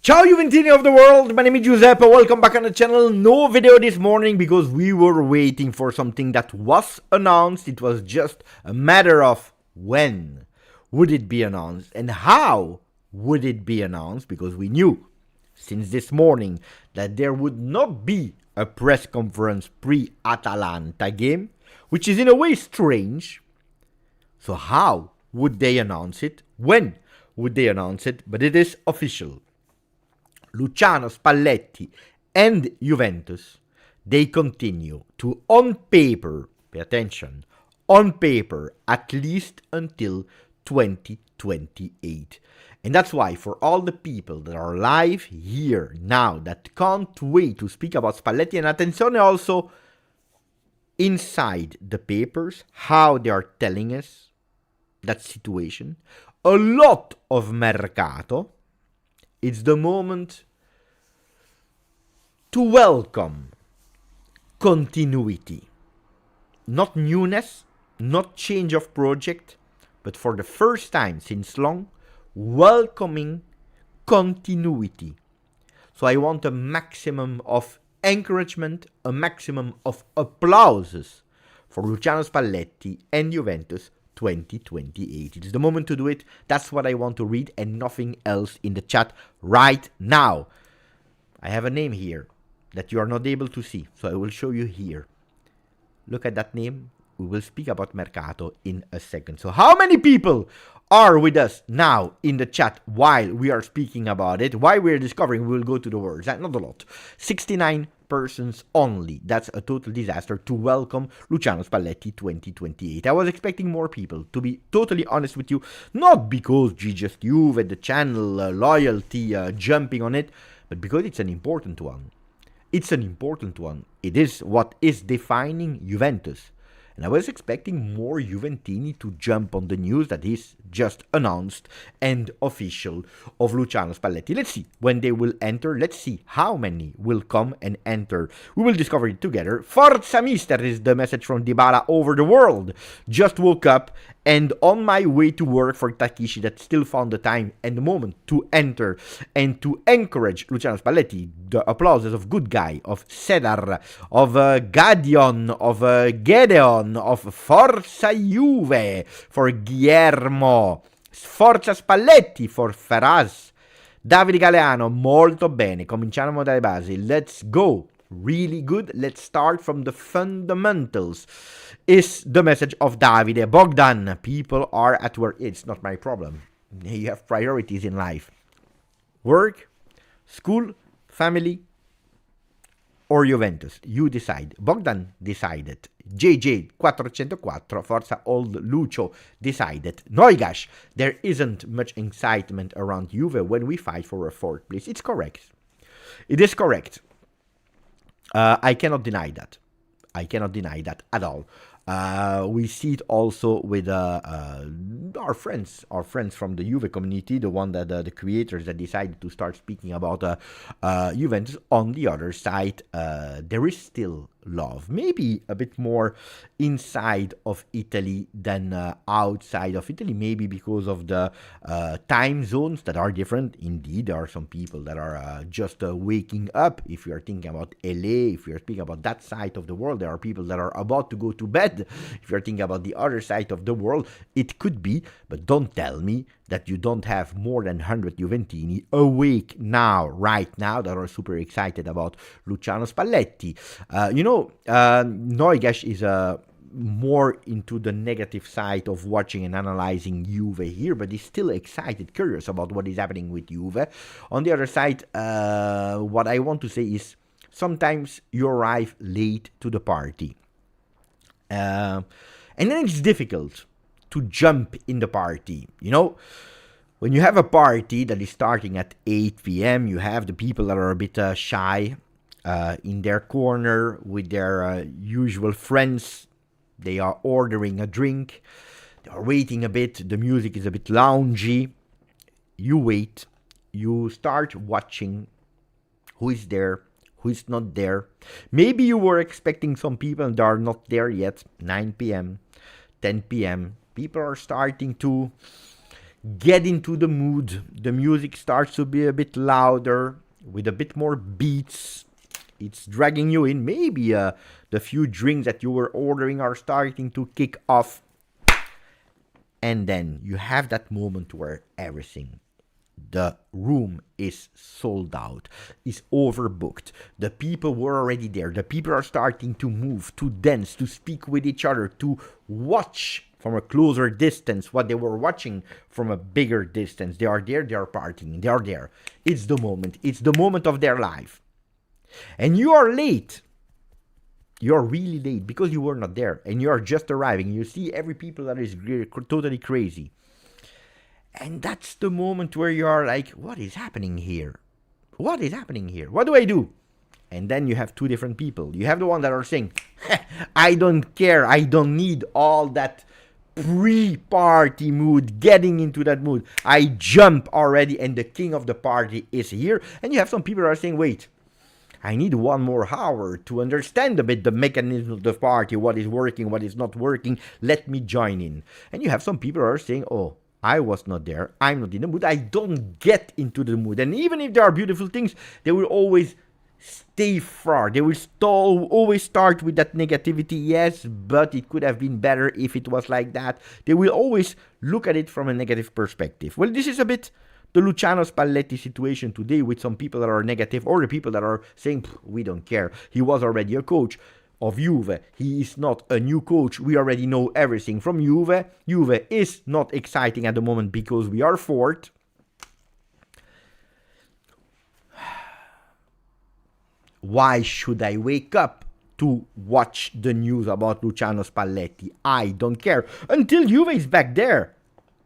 Ciao Juventini of the world, my name is Giuseppe, welcome back on the channel. No video this morning because we were waiting for something that was announced. It was just a matter of when would it be announced and how would it be announced, because we knew since this morning that there would not be a press conference pre-Atalanta game, which is in a way strange. So how would they announce it? When would they announce it? But it is official. Luciano Spalletti and Juventus, they continue to, on paper, pay attention, on paper, at least until 2028. And that's why for all the people that are live here now, that can't wait to speak about Spalletti, and attenzione also inside the papers, how they are telling us that situation, a lot of mercato. It's the moment to welcome continuity. Not newness, not change of project, but for the first time since long, welcoming continuity. So I want a maximum of encouragement, a maximum of applauses for Luciano Spalletti and Juventus 2028. It's the moment to do it. That's what I want to read and nothing else in the chat right now. I have a name here that you are not able to see, so I will show you here. Look at that name. We will speak about Mercato in a second. So how many people are with us now in the chat while we are speaking about it? While we're discovering, we will go to the words. That's not a lot. 69 persons only. That's a total disaster to welcome Luciano Spalletti 2028. I was expecting more people, to be totally honest with you. Not because GJustjuve, the channel, loyalty, jumping on it, but because it's an important one. It's an important one. It is what is defining Juventus. And I was expecting more Juventini to jump on the news that is just announced and official of Luciano Spalletti. Let's see when they will enter. Let's see how many will come and enter. We will discover it together. Forza Mister is the message from Dybala over the world. Just woke up and on my way to work for Takishi that still found the time and the moment to enter and to encourage Luciano Spalletti. The applauses of Good Guy, of Cedar, of Gadion, of Gedeon, of Forza Juve for Guillermo, Forza Spalletti for Ferraz, Davide Galeano, molto bene, cominciamo dalle basi, let's go. Really good. Let's start from the fundamentals, is the message of Davide. Bogdan, people are at work. It's not my problem. You have priorities in life. Work, school, family, or Juventus. You decide. Bogdan decided. JJ 404, Forza Old Lucio decided. Noigash, there isn't much excitement around Juve when we fight for a fourth place. It's correct. It is correct. I cannot deny that. I cannot deny that at all. We see it also with our friends from the Juve community, the one that the creators that decided to start speaking about Juventus. On the other side, there is still love, maybe a bit more inside of Italy than outside of Italy, maybe because of the time zones that are different. Indeed, there are some people that are just waking up. If you are thinking about LA, if you are speaking about that side of the world, there are people that are about to go to bed. If you're thinking about the other side of the world, it could be, but don't tell me that you don't have more than 100 Juventini awake now, right now, that are super excited about Luciano Spalletti. Noigash is more into the negative side of watching and analyzing Juve here, but he's still excited, curious about what is happening with Juve. On the other side, what I want to say is sometimes you arrive late to the party. And then it's difficult to jump in the party. You know, when you have a party that is starting at 8 p.m., you have the people that are a bit shy in their corner with their usual friends. They are ordering a drink. They are waiting a bit. The music is a bit loungy. You wait. You start watching who is there, who is not there. Maybe you were expecting some people and they are not there yet. 9 p.m., 10 p.m. People are starting to get into the mood. The music starts to be a bit louder, with a bit more beats. It's dragging you in. Maybe the few drinks that you were ordering are starting to kick off. And then you have that moment where everything, the room is sold out, is overbooked. The people were already there. The people are starting to move, to dance, to speak with each other, to watch from a closer distance what they were watching from a bigger distance. They are there, they are partying, they are there. It's the moment. It's the moment of their life. And you are late. You're really late because you were not there and you are just arriving. You see every people that is totally crazy. And that's the moment where you are like, what is happening here? What is happening here? What do I do? And then you have two different people. You have the one that are saying, I don't care. I don't need all that pre-party mood, getting into that mood. I jump already and the king of the party is here. And you have some people that are saying, wait, I need 1 more hour to understand a bit the mechanism of the party, what is working, what is not working. Let me join in. And you have some people who are saying, oh, I was not there. I'm not in the mood. I don't get into the mood. And even if there are beautiful things, they will always stay far. They will always start with that negativity. Yes, but it could have been better if it was like that. They will always look at it from a negative perspective. Well, this is a bit the Luciano Spalletti situation today, with some people that are negative or the people that are saying, we don't care. He was already a coach of Juve. He is not a new coach. We already know everything from Juve. Juve is not exciting at the moment because we are fourth. Why should I wake up to watch the news about Luciano Spalletti? I don't care until Juve is back there,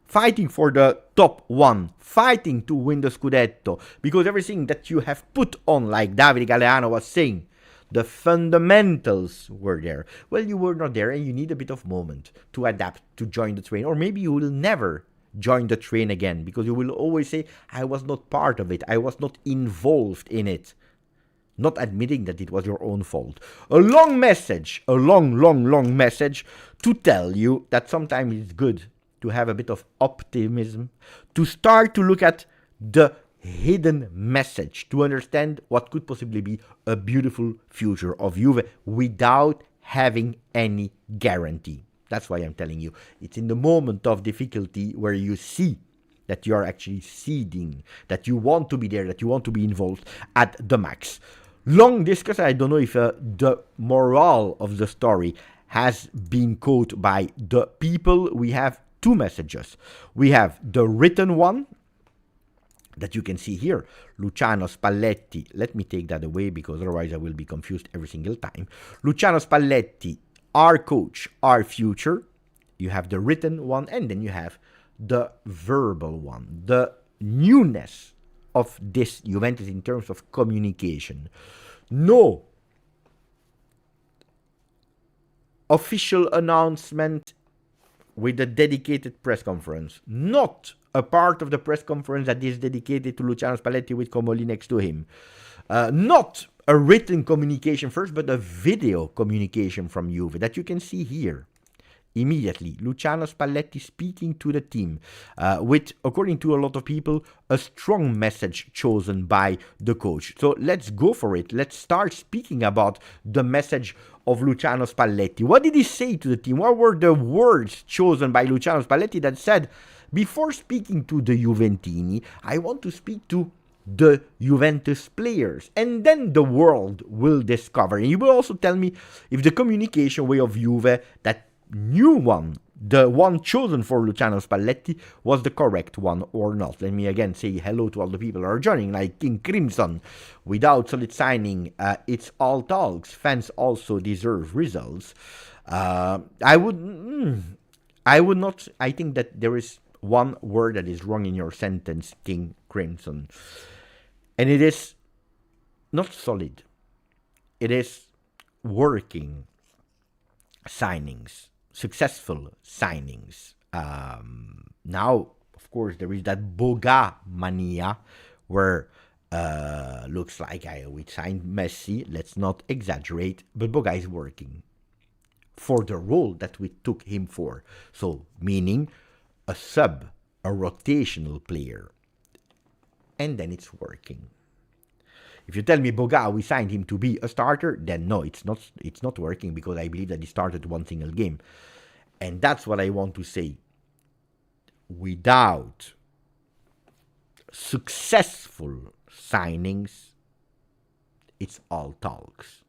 fighting for the top 1, fighting to win the Scudetto, because everything that you have put on, like Davide Galeano was saying, the fundamentals were there. Well, you were not there and you need a bit of moment to adapt, to join the train, or maybe you will never join the train again, because you will always say, I was not part of it, I was not involved in it. Not admitting that it was your own fault. A long message, a long message to tell you that sometimes it's good to have a bit of optimism, to start to look at the hidden message, to understand what could possibly be a beautiful future of Juve without having any guarantee. That's why I'm telling you, it's in the moment of difficulty where you see that you are actually seeding, that you want to be there, that you want to be involved at the max. Long discussion. I don't know if the morale of the story has been caught by the people. We have 2 messages. We have the written one that you can see here. Luciano Spalletti. Let me take that away because otherwise I will be confused every single time. Luciano Spalletti, our coach, our future. You have the written one and then you have the verbal one. The newness of this Juventus in terms of communication. No official announcement with a dedicated press conference. Not a part of the press conference that is dedicated to Luciano Spalletti with Comoli next to him. Not a written communication first, but a video communication from Juve that you can see here. Immediately, Luciano Spalletti speaking to the team with, according to a lot of people, a strong message chosen by the coach. So let's go for it. Let's start speaking about the message of Luciano Spalletti. What did he say to the team? What were the words chosen by Luciano Spalletti that said, before speaking to the Juventini, I want to speak to the Juventus players, and then the world will discover. And you will also tell me if the communication way of Juve, that new one, the one chosen for Luciano Spalletti, was the correct one or not. Let me again say hello to all the people who are joining, like King Crimson. Without solid signing, it's all talks. Fans also deserve results. I would not. I think that there is one word that is wrong in your sentence, King Crimson, and it is not solid. It is working signings. Successful signings. Now, of course, there is that Boga mania where looks like we signed Messi. Let's not exaggerate, but Boga is working for the role that we took him for. So, meaning a sub, a rotational player. And then it's working. If you tell me Boga, we signed him to be a starter, then no, it's not working, because I believe that he started one single game. And that's what I want to say. Without successful signings, it's all talks.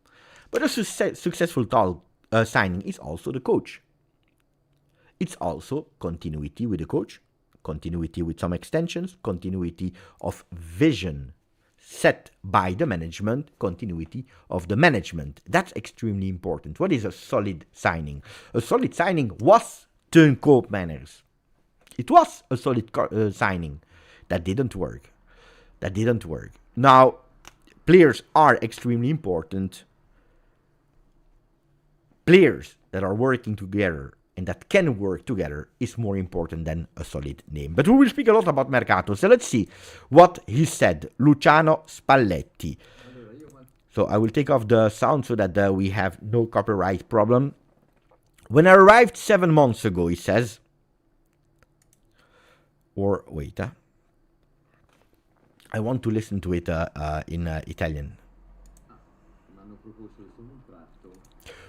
But a successful signing is also the coach. It's also continuity with the coach, continuity with some extensions, continuity of vision set by the management, continuity of the management. That's extremely important. What is a solid signing? A solid signing was Teun Koopmeiners. It was a solid signing. That didn't work. Now, players are extremely important. Players that are working together and that can work together is more important than a solid name. But we will speak a lot about Mercato. So let's see what he said, Luciano Spalletti. So I will take off the sound so that we have no copyright problem. When I arrived 7 months ago, he says, or wait, I want to listen to it in Italian.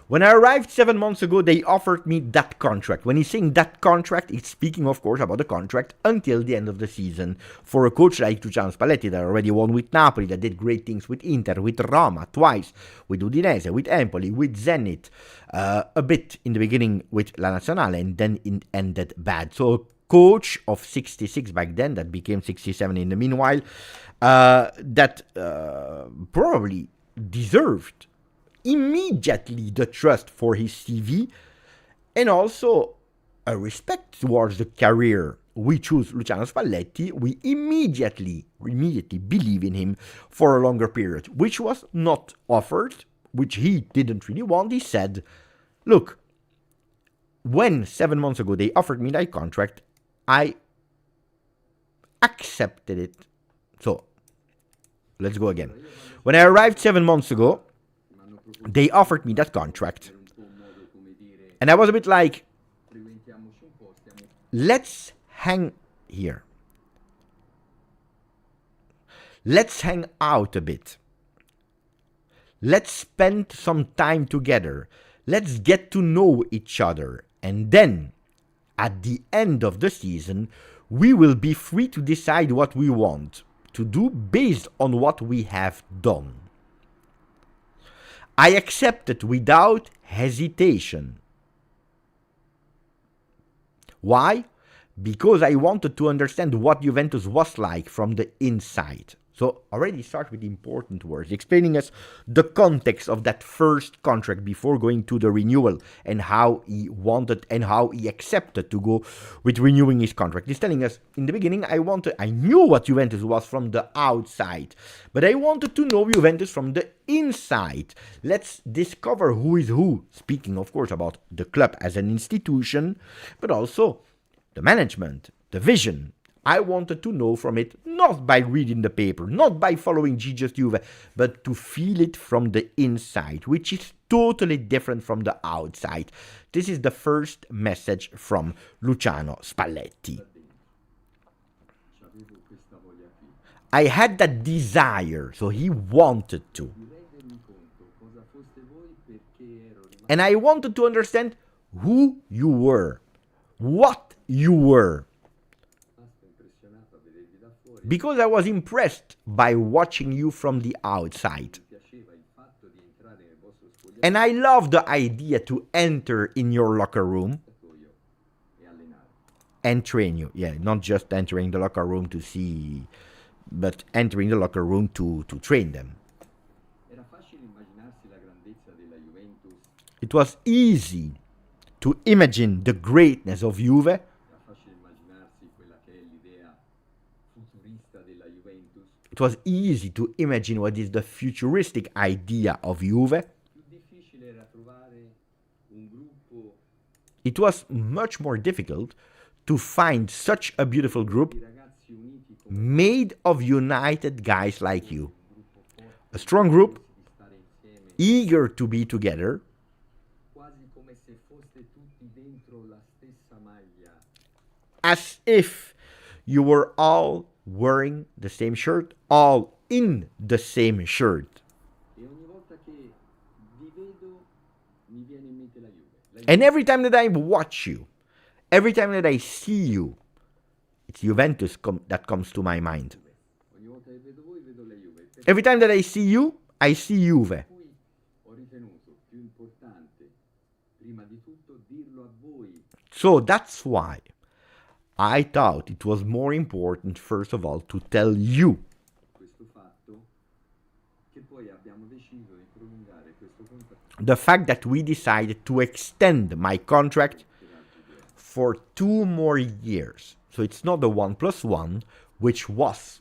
When I arrived 7 months ago, they offered me that contract. When he's saying that contract, he's speaking, of course, about the contract until the end of the season. For a coach like Luciano Spalletti, that already won with Napoli, that did great things with Inter, with Roma, twice, with Udinese, with Empoli, with Zenit, a bit in the beginning with La Nazionale, and then it ended bad. So a coach of 66 back then, that became 67 in the meanwhile, that probably deserved immediately the trust for his CV and also a respect towards the career. We choose Luciano Spalletti. We immediately believe in him for a longer period, which was not offered, which he didn't really want. He said, look, when 7 months ago they offered me that contract, I accepted it. So let's go again. When I arrived 7 months ago, they offered me that contract. And I was a bit like, let's hang here. Let's hang out a bit. Let's spend some time together. Let's get to know each other. And then, at the end of the season, we will be free to decide what we want to do based on what we have done. I accepted without hesitation. Why? Because I wanted to understand what Juventus was like from the inside. So already start with the important words, explaining us the context of that first contract before going to the renewal and how he wanted and how he accepted to go with renewing his contract. He's telling us, in the beginning, I knew what Juventus was from the outside, but I wanted to know Juventus from the inside. Let's discover who is who, speaking, of course, about the club as an institution, but also the management, the vision. I wanted to know from it, not by reading the paper, not by following GJustjuve, but to feel it from the inside, which is totally different from the outside. This is the first message from Luciano Spalletti. I had that desire, so he wanted to. And I wanted to understand who you were, what you were. Because I was impressed by watching you from the outside. And I love the idea to enter in your locker room and train you. Yeah, not just entering the locker room to see, but entering the locker room to train them. It was easy to imagine the greatness of Juve. It was easy to imagine what is the futuristic idea of Juve. It was much more difficult to find such a beautiful group made of united guys like you. A strong group, eager to be together, as if you were all wearing the same shirt, all in the same shirt. And every time that I watch you, every time that I see you, it's Juventus that comes to my mind. Every time that I see you, I see Juve. So that's why I thought it was more important, first of all, to tell you the fact that we decided to extend my contract for 2 more years. So it's not the 1+1, which was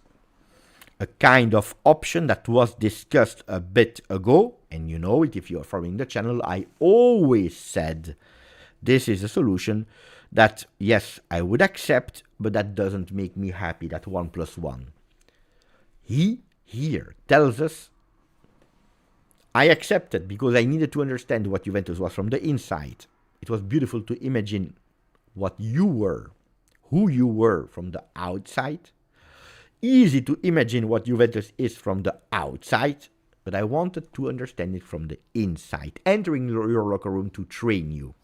a kind of option that was discussed a bit ago. And you know it if you are following the channel. I always said this is a solution that, yes, I would accept, but that doesn't make me happy, that 1+1. He here tells us, I accepted because I needed to understand what Juventus was from the inside. It was beautiful to imagine what you were, who you were from the outside. Easy to imagine what Juventus is from the outside, but I wanted to understand it from the inside, entering your locker room to train you.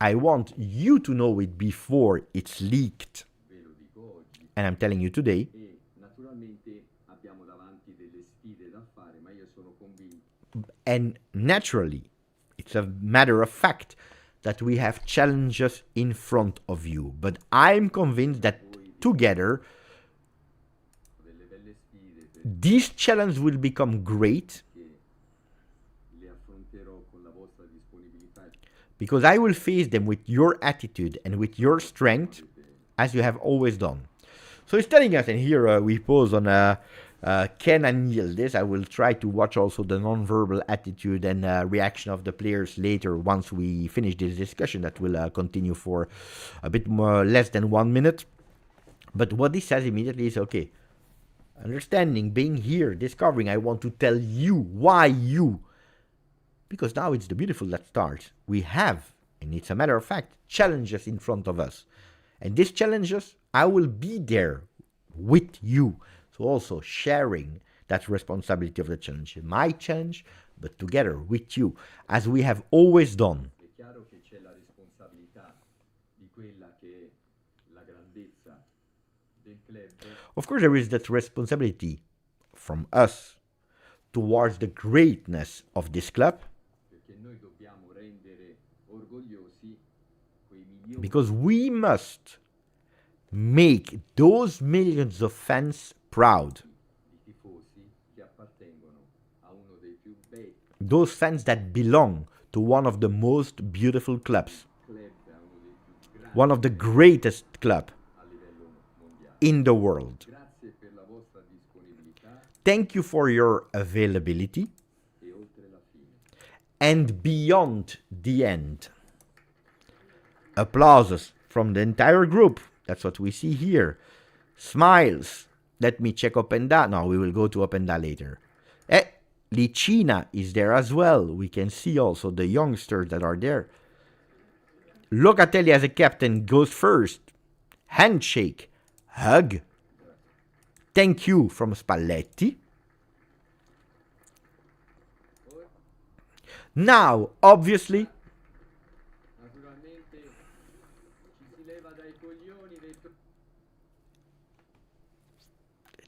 I want you to know it before it's leaked. And I'm telling you today. And naturally, it's a matter of fact that we have challenges in front of you. But I'm convinced that together, these challenges will become great. Because I will face them with your attitude and with your strength, as you have always done. So he's telling us, and here we pause on Ken and Yildiz. I will try to watch also the non-verbal attitude and reaction of the players later once we finish this discussion that will continue for a bit more less than 1 minute. But what he says immediately is, okay, understanding, being here, discovering, I want to tell you why you. Because now it's the beautiful that starts. We have, and it's a matter of fact, challenges in front of us. And these challenges, I will be there with you. So also sharing that responsibility of the challenge. My challenge, but together with you, as we have always done. Of course, there is that responsibility from us towards the greatness of this club. Because we must make those millions of fans proud. Those fans that belong to one of the most beautiful clubs. One of the greatest clubs in the world. Thank you for your availability. And beyond the end. Applauses from the entire group. That's what we see here. Smiles. Let me check up and down. No, we will go up and down later. Licina is there as well. We can see also the youngsters that are there. Locatelli as a captain goes first. Handshake. Hug. Thank you from Spalletti. Now, obviously,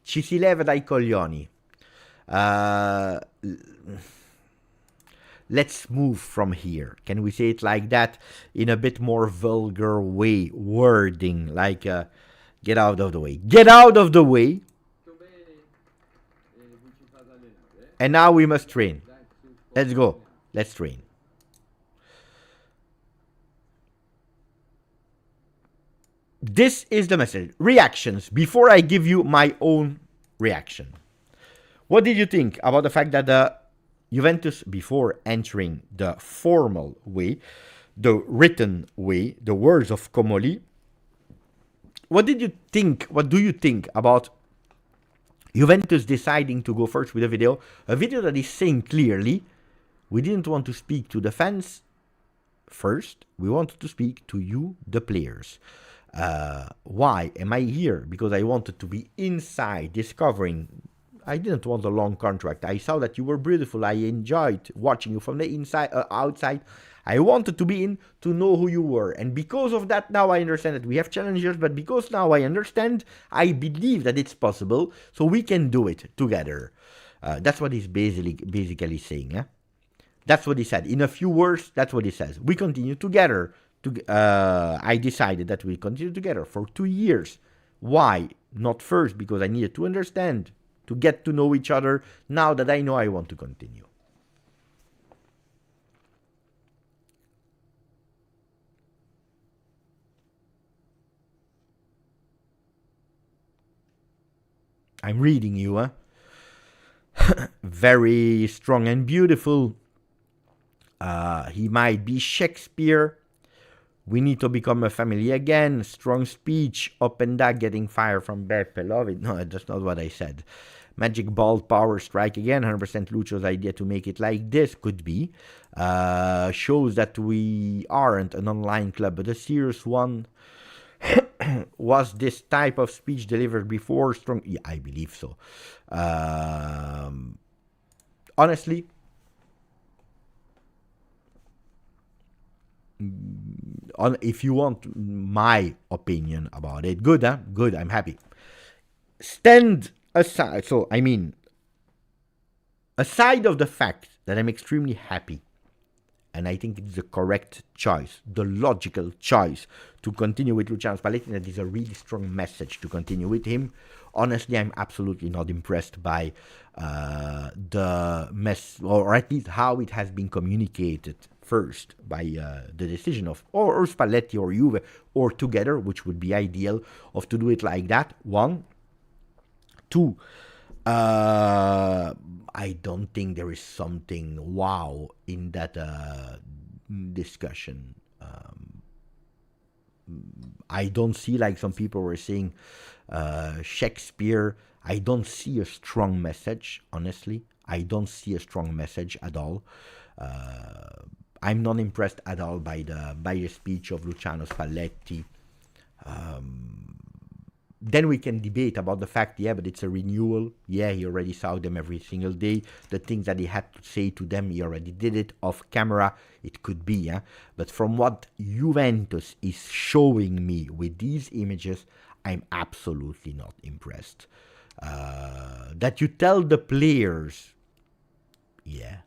ci si leva dai coglioni. Let's move from here. Can we say it like that in a bit more vulgar way, wording, like get out of the way. Get out of the way. And now we must train. Let's go. Let's train. This is the message. Reactions. Before I give you my own reaction. What did you think about the fact that Juventus, before entering the formal way, the written way, the words of Comoli, what did you think? What do you think about Juventus deciding to go first with a video that is saying clearly, we didn't want to speak to the fans, first, we wanted to speak to you, the players. Why am I here? Because I wanted to be inside, discovering. I didn't want a long contract. I saw that you were beautiful. I enjoyed watching you from the inside, outside. I wanted to be in to know who you were. And because of that, now I understand that we have challenges. But because now I understand, I believe that it's possible. So we can do it together. That's what he's basically saying. That's what he said. In a few words, that's what he says. We continue together. I decided that we continue together for 2 years. Why? Not first, because I needed to understand, to get to know each other. Now that I know, I want to continue. I'm reading you, Very strong and beautiful. He might be Shakespeare. We need to become a family again. Strong speech. Up and down, getting fire from Beppe. Love it. No, that's not what I said. Magic ball power strike again. 100% Lucio's idea to make it like this could be. Shows that we aren't an online club, but a serious one. Was this type of speech delivered before? Strong? Yeah, I believe so. Honestly, if you want my opinion about it, good, huh? Good, I'm happy. Stand aside. So, I mean, aside of the fact that I'm extremely happy, and I think it's the correct choice, the logical choice to continue with Luciano Spalletti. That is a really strong message to continue with him. Honestly, I'm absolutely not impressed by the mess, or at least how it has been communicated first by the decision of or Spalletti or Juve or together, which would be ideal, of to do it like that. One. Two, I don't think there is something wow in that discussion. I don't see, like some people were saying, Shakespeare. I don't see a strong message, honestly. I don't see a strong message at all. I'm not impressed at all by the speech of Luciano Spalletti. Then we can debate about the fact, yeah, but it's a renewal. Yeah, he already saw them every single day. The things that he had to say to them, he already did it off camera. It could be, yeah. But from what Juventus is showing me with these images, I'm absolutely not impressed. That you tell the players, yeah.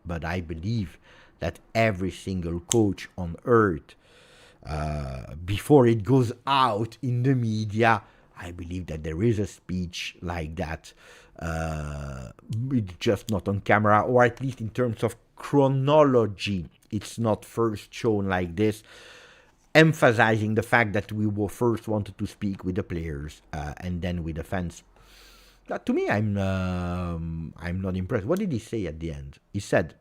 But I believe that every single coach on earth, before it goes out in the media, I believe that there is a speech like that. It's just not on camera, or at least in terms of chronology, it's not first shown like this, emphasizing the fact that we were first wanted to speak with the players and then with the fans. To me, I'm not impressed. What did he say at the end? He said,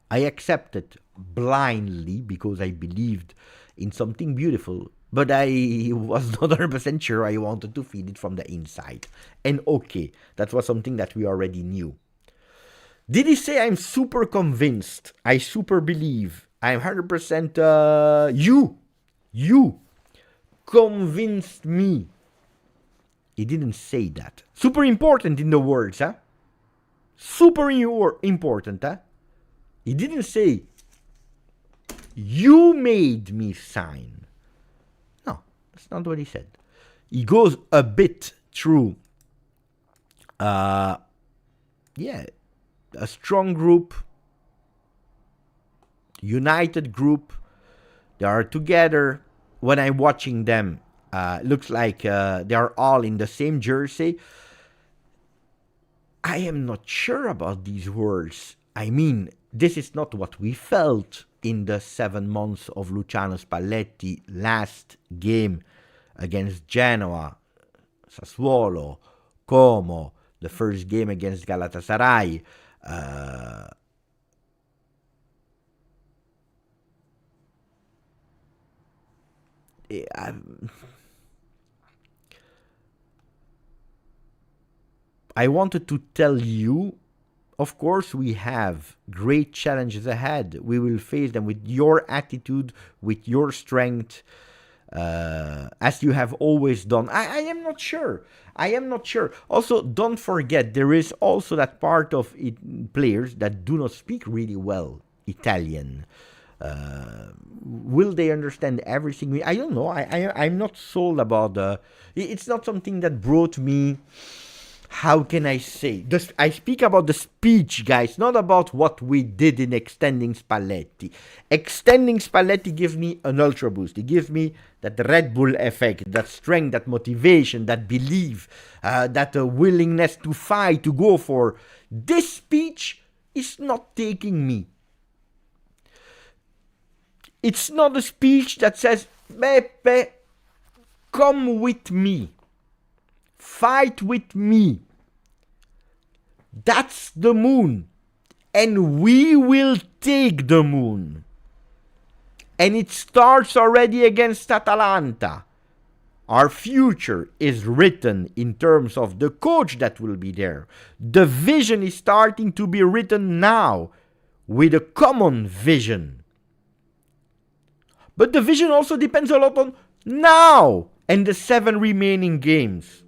I accepted blindly because I believed in something beautiful, but I was not 100% sure I wanted to feed it from the inside. And okay, that was something that we already knew. Did he say I'm super convinced? I super believe. I'm 100% you convinced me. He didn't say that. Super important in the words, huh? Super important, huh? He didn't say, you made me sign. No, that's not what he said. He goes a bit through, a strong group, united group. They are together. When I'm watching them, looks like they are all in the same jersey. I am not sure about these words. I mean, this is not what we felt in the 7 months of Luciano Spalletti last game against Genoa, Sassuolo, Como, the first game against Galatasaray. I wanted to tell you, Of course, we have great challenges ahead. We will face them with your attitude, with your strength, as you have always done. I am not sure. I am not sure. Also, don't forget, there is also that part of players that do not speak really well Italian. Will they understand everything? I don't know. I'm not sold about it's not something that brought me. How can I say? I speak about the speech, guys, not about what we did in extending Spalletti. Extending Spalletti gives me an ultra boost. It gives me that Red Bull effect, that strength, that motivation, that belief, that willingness to fight, to go for. This speech is not taking me. It's not a speech that says, Beppe, come with me. Fight with me. That's the moon. And we will take the moon. And it starts already against Atalanta. Our future is written in terms of the coach that will be there. The vision is starting to be written now with a common vision. But the vision also depends a lot on now and the 7 remaining games.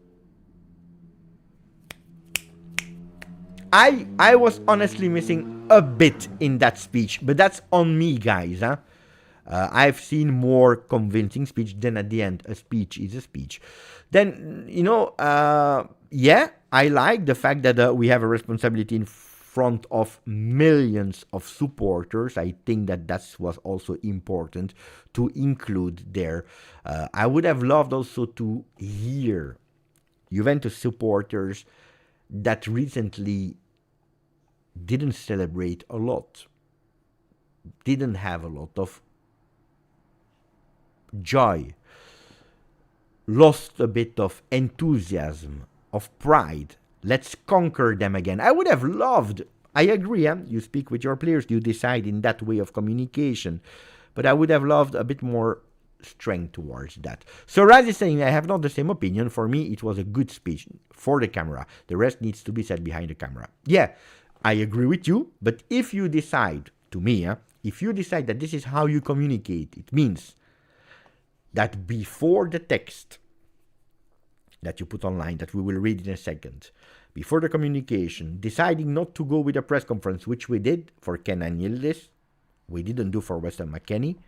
I was honestly missing a bit in that speech, but that's on me, guys. I've seen more convincing speech than at the end. A speech is a speech. Then, yeah, I like the fact that we have a responsibility in front of millions of supporters. I think that was also important to include there. I would have loved also to hear Juventus supporters that recently didn't celebrate a lot, didn't have a lot of joy, lost a bit of enthusiasm, of pride. Let's conquer them again. I would have loved, I agree, you speak with your players, you decide in that way of communication, but I would have loved a bit more strength towards that. So Raz is saying, I have not the same opinion. For me, it was a good speech for the camera. The rest needs to be said behind the camera. Yeah, I agree with you, but if you decide, to me, if you decide that this is how you communicate, it means that before the text that you put online, that we will read in a second, before the communication, deciding not to go with a press conference, which we did for Ken and Yildiz, we didn't do for Weston McKennie,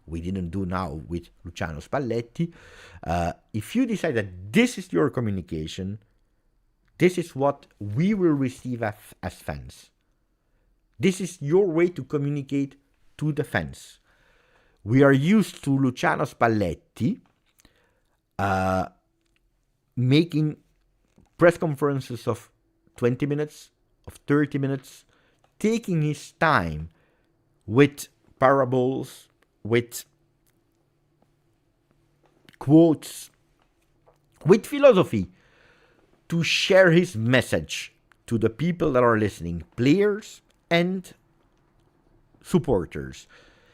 we didn't do now with Luciano Spalletti. If you decide that this is your communication, this is what we will receive as fans. This is your way to communicate to the fans. We are used to Luciano Spalletti making press conferences of 20 minutes, of 30 minutes, taking his time with parables, with quotes, with philosophy, to share his message to the people that are listening, players and supporters.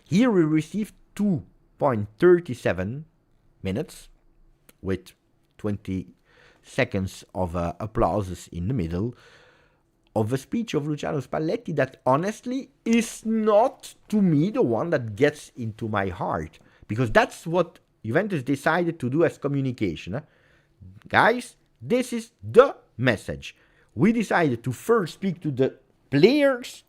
Here we received 2.37 minutes with 20 seconds of applauses in the middle of a speech of Luciano Spalletti that honestly is not, to me, the one that gets into my heart. Because that's what Juventus decided to do as communication. Guys, this is the message. We decided to first speak to the players,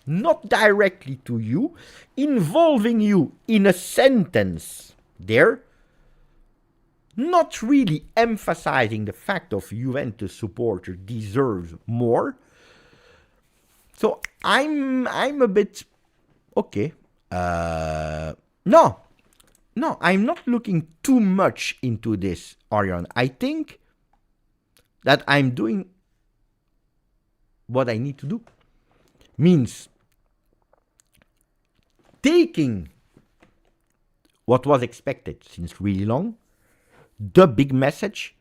not directly to you, involving you in a sentence there, not really emphasizing the fact of Juventus supporter deserves more. So I'm a bit okay. No, I'm not looking too much into this, Orion. I think that I'm doing what I need to do. Means taking what was expected since really long, the big message,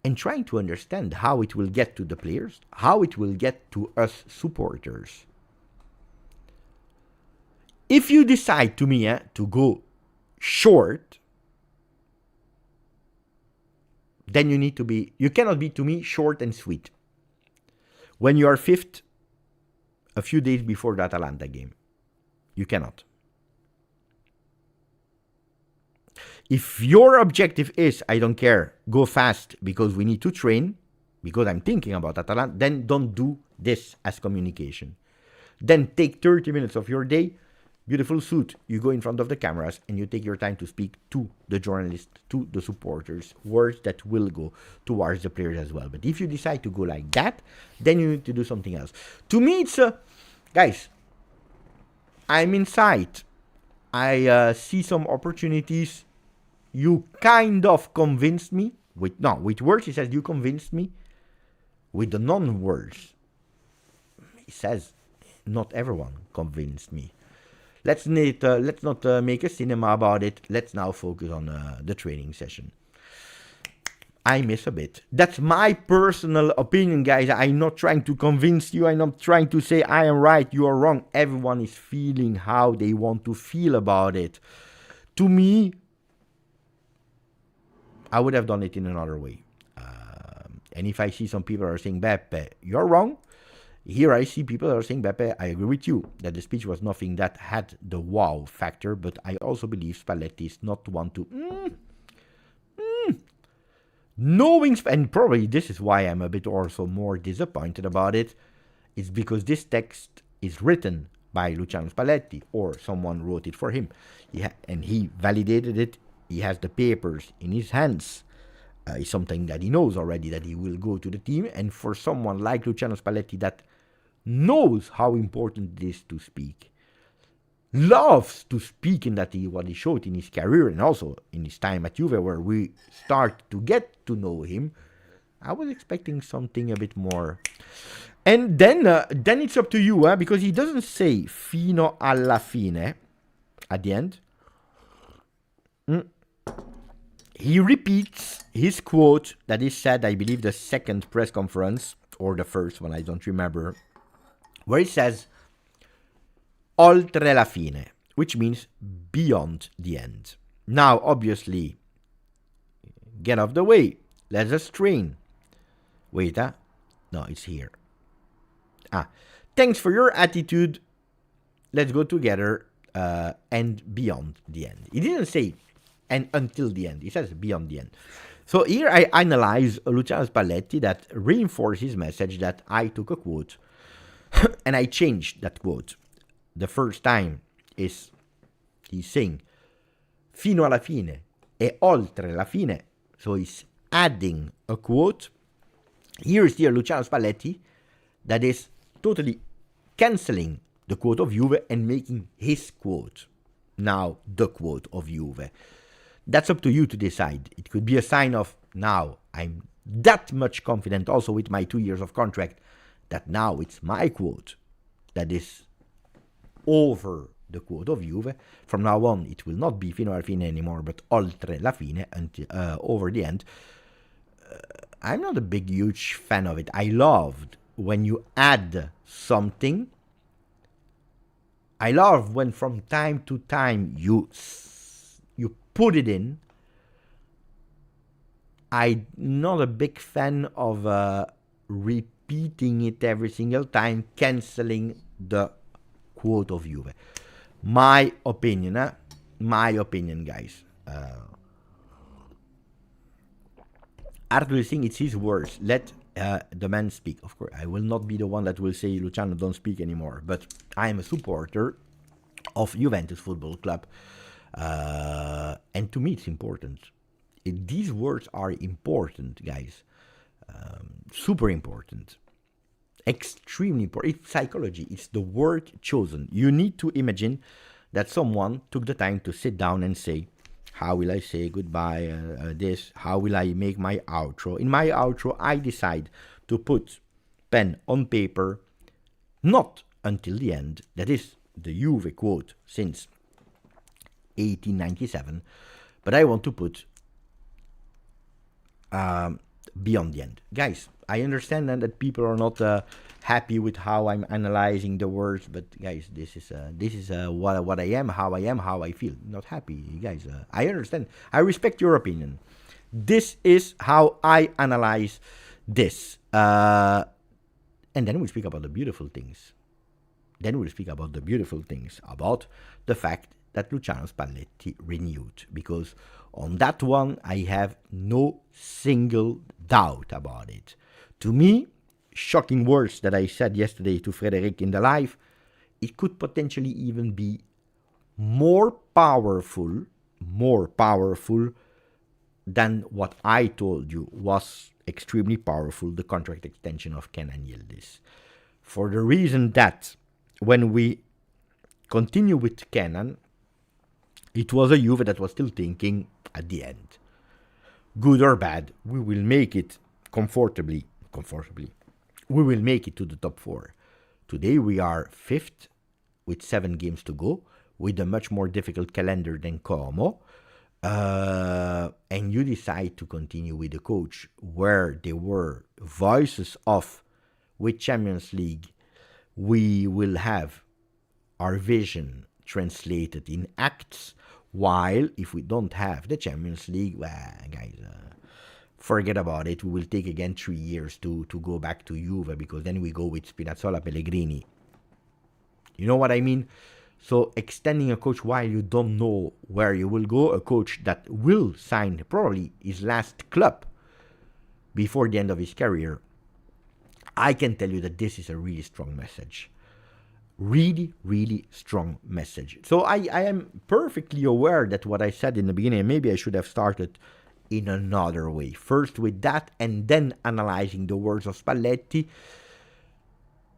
and trying to understand how it will get to the players, how it will get to us supporters. If you decide, to me, to go short, then you cannot be, to me, short and sweet. when you are fifth a few days before the Atalanta game. You cannot. If your objective is, I don't care, go fast because we need to train, because I'm thinking about Atalanta, then don't do this as communication. Then take 30 minutes of your day, beautiful suit, you go in front of the cameras and you take your time to speak to the journalists, to the supporters, words that will go towards the players as well. But if you decide to go like that, then you need to do something else. To me, it's, guys, I'm inside. I see some opportunities. You kind of convinced me. With words, he says, you convinced me. With the non-words, he says, not everyone convinced me. Let's not make a cinema about it. Let's now focus on the training session. I miss a bit. That's my personal opinion, guys. I'm not trying to convince you. I'm not trying to say I am right, you are wrong. Everyone is feeling how they want to feel about it. To me, I would have done it in another way. And if I see some people are saying, Beppe, you're wrong. Here I see people that are saying, Beppe, I agree with you, that the speech was nothing that had the wow factor, but I also believe Spalletti is not one to... knowing, and probably this is why I'm a bit also more disappointed about it, is because this text is written by Luciano Spalletti, or someone wrote it for him, and he validated it. He has the papers in his hands. It's something that he knows already, that he will go to the team. And for someone like Luciano Spalletti that knows how important it is to speak, loves to speak in that what he showed in his career and also in his time at Juve, where we start to get to know him, I was expecting something a bit more. And then it's up to you, because he doesn't say fino alla fine at the end. He repeats his quote that is said, I believe, the second press conference, or the first one, I don't remember, where he says, oltre la fine, which means beyond the end. Now, obviously, get off the way. Let us train. Wait, no, it's here. Thanks for your attitude. Let's go together and beyond the end. He didn't say and until the end. He says beyond the end. So here I analyze Luciano Spalletti that reinforces his message that I took a quote and I changed that quote. The first time is he's saying fino alla fine e oltre la fine. So he's adding a quote. Here's Luciano Spalletti that is totally cancelling the quote of Juve and making his quote now the quote of Juve. That's up to you to decide. It could be a sign of now I'm that much confident also with my 2 years of contract that now it's my quote that is over the quote of Juve. From now on, it will not be fino alla fine anymore, but oltre la fine, until, over the end. I'm not a big, huge fan of it. I loved when you add something. I love when from time to time you put it in. I'm not a big fan of repeating it every single time, cancelling the quote of Juve. My opinion, guys. Arthur is saying it's his words. Let the man speak. Of course, I will not be the one that will say, Luciano, don't speak anymore. But I am a supporter of Juventus Football Club. And to me, it's important. These words are important, guys. Super important. Extremely important. It's psychology. It's the word chosen. You need to imagine that someone took the time to sit down and say, how will I say goodbye, how will I make my outro? In my outro, I decide to put pen on paper, not until the end. That is the Juve quote since 1897. But I want to put beyond the end. Guys, I understand that people are not happy with how I'm analyzing the words, but guys, this is what I am, how I feel. Not happy, guys. I understand. I respect your opinion. This is how I analyze this. And then we speak about the beautiful things. Then we'll speak about the beautiful things, about the fact that Luciano Spalletti renewed. Because on that one, I have no single doubt about it. To me, shocking words that I said yesterday to Frederic in the live, it could potentially even be more powerful than what I told you was extremely powerful, the contract extension of Kenan Yildiz. For the reason that when we continue with Kenan, it was a Juve that was still thinking at the end, good or bad, we will make it comfortably. We will make it to the top 4. Today we are 5th with 7 games to go, with a much more difficult calendar than Como. And you decide to continue with the coach where there were voices of, with Champions League, we will have our vision translated in acts, while if we don't have the Champions League, well, guys, forget about it. We will take again 3 years to go back to Juve, because then we go with Spinazzola, Pellegrini. You know what I mean? So extending a coach while you don't know where you will go, a coach that will sign probably his last club before the end of his career, I can tell you that this is a really strong message. Really, really strong message. So I am perfectly aware that what I said in the beginning, maybe I should have started in another way. First with that, and then analyzing the words of Spalletti.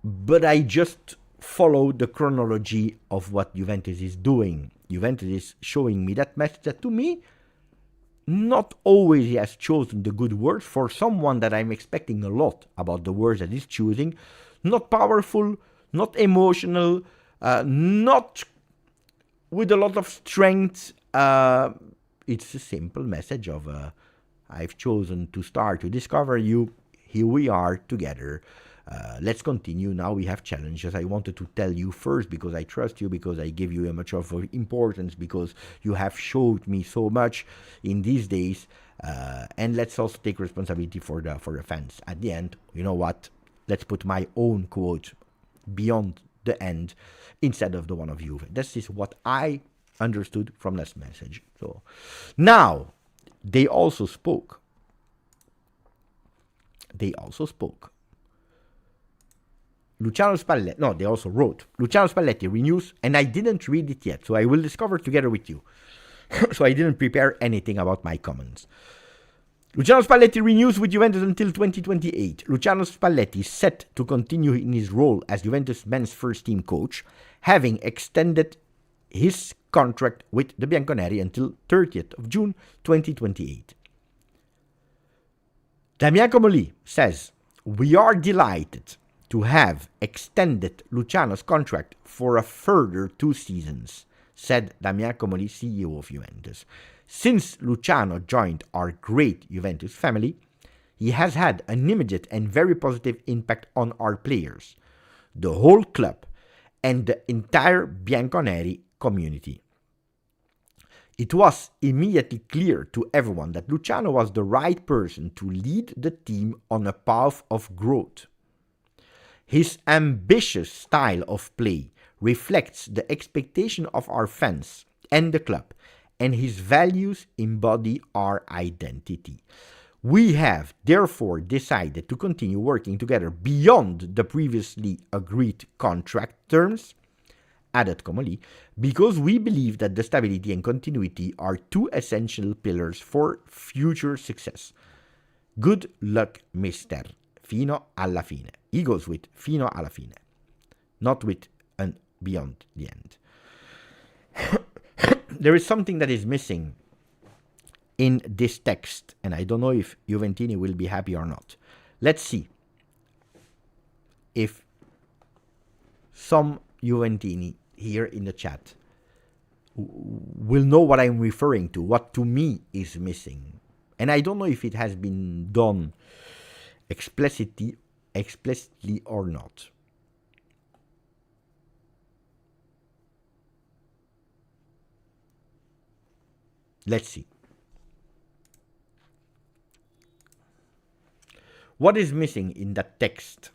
But I just follow the chronology of what Juventus is doing. Juventus is showing me that message that, to me, not always he has chosen the good words. For someone that I'm expecting a lot about the words that he's choosing, not powerful, not emotional, not with a lot of strength. It's a simple message of, I've chosen to start to discover you. Here we are together. Let's continue. Now we have challenges. I wanted to tell you first because I trust you, because I give you a much of importance, because you have showed me so much in these days. And let's also take responsibility for the fans. At the end, you know what? Let's put my own quote beyond the end instead of the one of Juve. This is what I understood from this message. So now they also spoke. Luciano Spalletti, no, they also wrote, Luciano Spalletti renews, and I didn't read it yet, so I will discover together with you. So I didn't prepare anything about my comments. Luciano Spalletti renews with Juventus until 2028. Luciano Spalletti is set to continue in his role as Juventus men's first team coach, having extended his contract with the Bianconeri until 30th of June 2028. Damien Comolli says, we are delighted to have extended Luciano's contract for a further 2 seasons, said Damien Comolli, CEO of Juventus. Since Luciano joined our great Juventus family, he has had an immediate and very positive impact on our players, the whole club, and the entire Bianconeri community. It was immediately clear to everyone that Luciano was the right person to lead the team on a path of growth. His ambitious style of play reflects the expectation of our fans and the club, and his values embody our identity. We have therefore decided to continue working together beyond the previously agreed contract terms, added Comolli, because we believe that the stability and continuity are 2 essential pillars for future success. Good luck, mister. Fino alla fine. He goes with fino alla fine, not with and beyond the end. There is something that is missing in this text, and I don't know if Juventini will be happy or not. Let's see if some Juventini here in the chat will know what I'm referring to, what to me is missing. And I don't know if it has been done explicitly or not. Let's see. What is missing in that text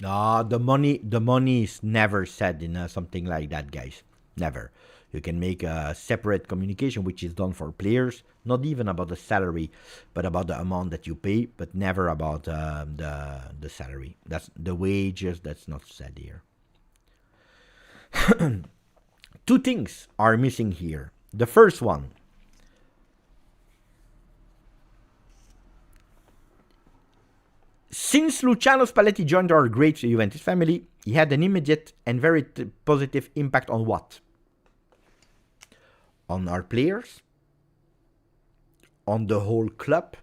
No, the money is never said in something like that, guys. Never. You can make a separate communication, which is done for players, not even about the salary, but about the amount that you pay, but never about the salary. That's the wages. That's not said here. Two things are missing here. The first one, since Luciano Spalletti joined our great Juventus family, he had an immediate and very positive impact on what? On our players, on the whole club,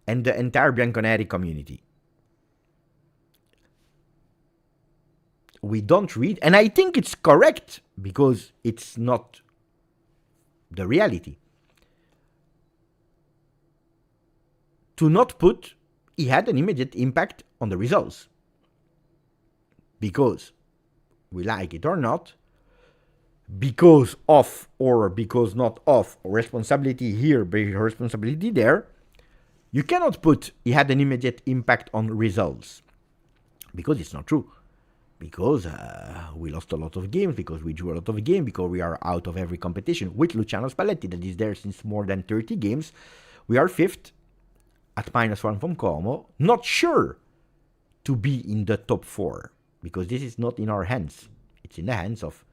and the entire Bianconeri community. We don't read, and I think it's correct because it's not the reality, to not put he had an immediate impact on the results. Because we like it or not, because of or because not of, responsibility here, responsibility there, you cannot put he had an immediate impact on results. Because it's not true. Because we lost a lot of games, because we drew a lot of games, because we are out of every competition. With Luciano Spalletti, that is there since more than 30 games, we are fifth at -1 from Como, not sure to be in the top 4, because this is not in our hands. It's in the hands of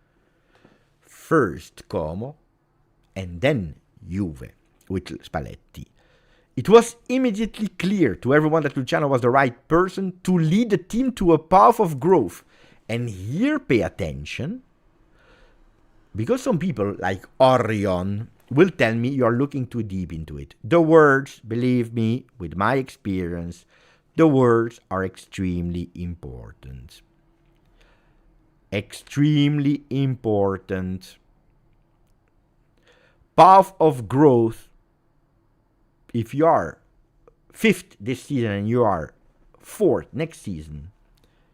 first Como and then Juve with Spalletti. It was immediately clear to everyone that Luciano was the right person to lead the team to a path of growth. And here, pay attention, because some people like Orion will tell me you're looking too deep into it. The words, believe me, with my experience, the words are extremely important. Extremely important. Path of growth. If you are 5th this season and you are 4th next season,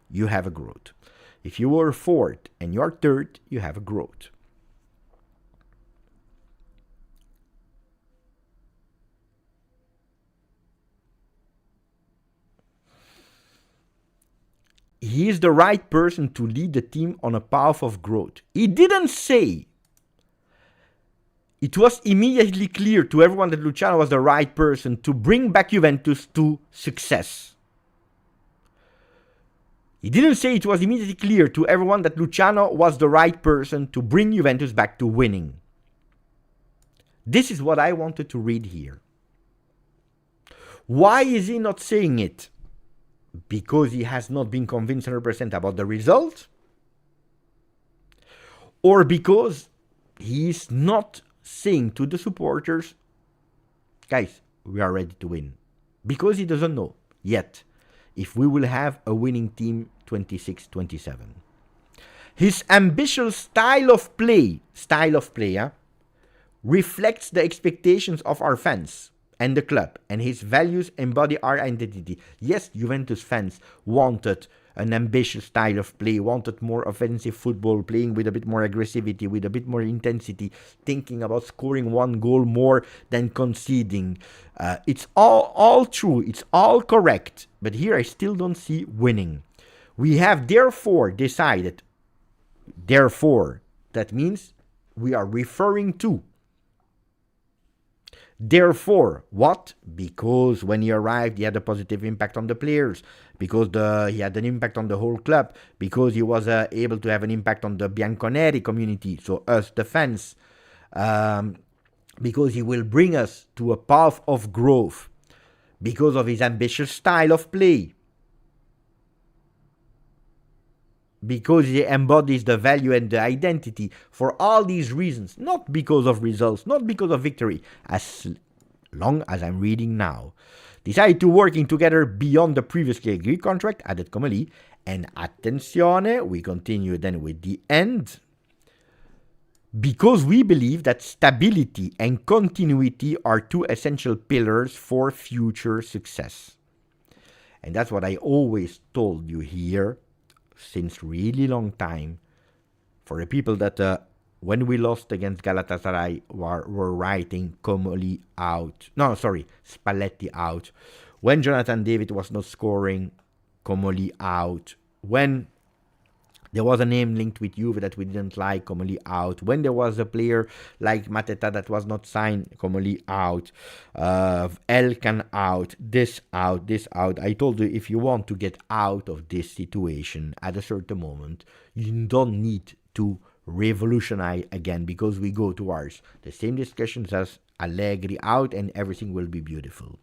you have a growth. If you were 4th and you are 3rd, you have a growth. He is the right person to lead the team on a path of growth. He didn't say it was immediately clear to everyone that Luciano was the right person to bring back Juventus to success. He didn't say it was immediately clear to everyone that Luciano was the right person to bring Juventus back to winning. This is what I wanted to read here. Why is he not saying it? Because he has not been convinced 100% about the result? Or because he is not saying to the supporters, guys, we are ready to win? Because he doesn't know yet if we will have a winning team 26-27. His ambitious style of play, reflects the expectations of our fans and the club, and his values embody our identity. Yes, Juventus fans wanted an ambitious style of play, wanted more offensive football, playing with a bit more aggressivity, with a bit more intensity, thinking about scoring one goal more than conceding. It's all true, it's all correct, but here I still don't see winning. We have therefore decided, that means we are referring to. Therefore, what? Because when he arrived, he had a positive impact on the players, because he had an impact on the whole club, because he was able to have an impact on the Bianconeri community, so us, the fans, because he will bring us to a path of growth, because of his ambitious style of play, because he embodies the value and the identity. For all these reasons, not because of results, not because of victory, as long as I'm reading now, decided to working together beyond the previously agreed contract, added Comely. And attenzione, we continue then with the end, because we believe that stability and continuity are two essential pillars for future success. And that's what I always told you here since really long time. For the people that when we lost against Galatasaray were writing Comely out. No, sorry, Spalletti out. When Jonathan David was not scoring, Comoli out. When there was a name linked with Juve that we didn't like, Comoli out. When there was a player like Mateta that was not signed, Comoli out. Elkan out. This out, this out. I told you, if you want to get out of this situation at a certain moment, you don't need to revolutionize again, because we go towards the same discussions as Allegri out and everything will be beautiful.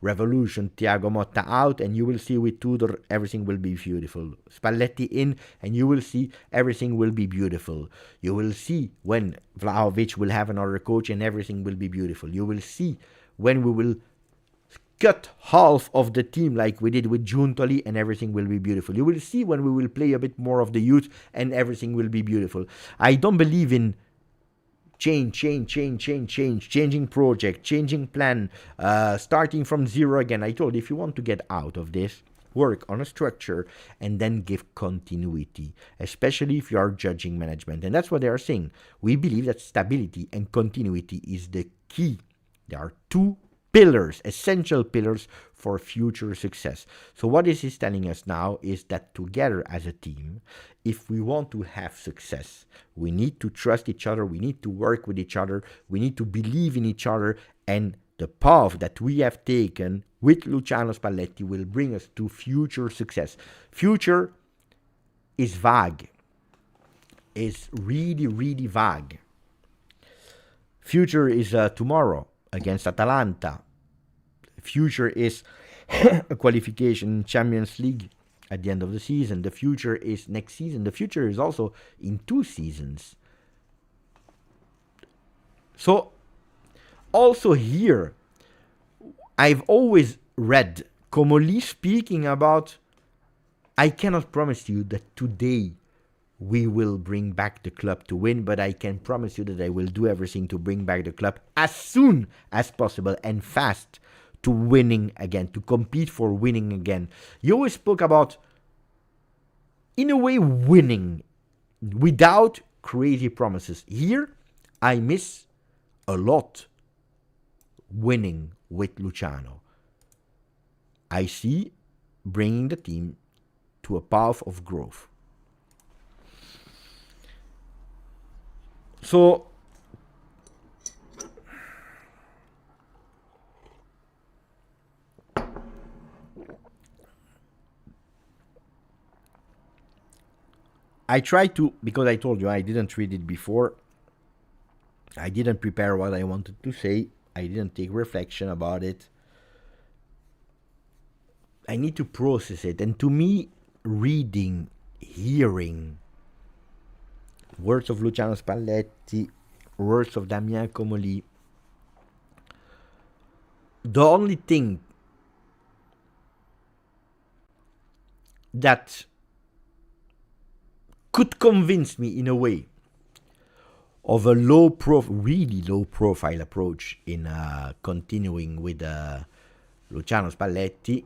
Revolution, Thiago Motta out, and you will see with Tudor everything will be beautiful. Spalletti in, and you will see everything will be beautiful. You will see when Vlahovic will have another coach and everything will be beautiful. You will see when we will cut half of the team like we did with Giuntoli and everything will be beautiful. You will see when we will play a bit more of the youth and everything will be beautiful. I don't believe in changing project, changing plan, starting from zero again. I told you, if you want to get out of this, work on a structure and then give continuity, especially if you are judging management. And that's what they are saying. We believe that stability and continuity is the key. There are two pillars, essential pillars for future success. So what this is telling us now is that together as a team, if we want to have success, we need to trust each other, we need to work with each other, we need to believe in each other, and the path that we have taken with Luciano Spalletti will bring us to future success. Future is vague, is really, really vague. Future is tomorrow against Atalanta. Future is a qualification in Champions League at the end of the season. The future is next season. The future is also in 2 seasons. So, also here, I've always read Comoli speaking about, I cannot promise you that today we will bring back the club to win, but I can promise you that I will do everything to bring back the club as soon as possible and fast to winning again, to compete for winning again. You always spoke about, in a way, winning without crazy promises. Here, I miss a lot winning with Luciano. I see bringing the team to a path of growth. So, I try to, because I told you I didn't read it before, I didn't prepare what I wanted to say, I didn't take reflection about it. I need to process it, and to me, reading, hearing words of Luciano Spalletti, words of Damien Comoli, the only thing that could convince me in a way of a really low profile approach in continuing with Luciano Spalletti,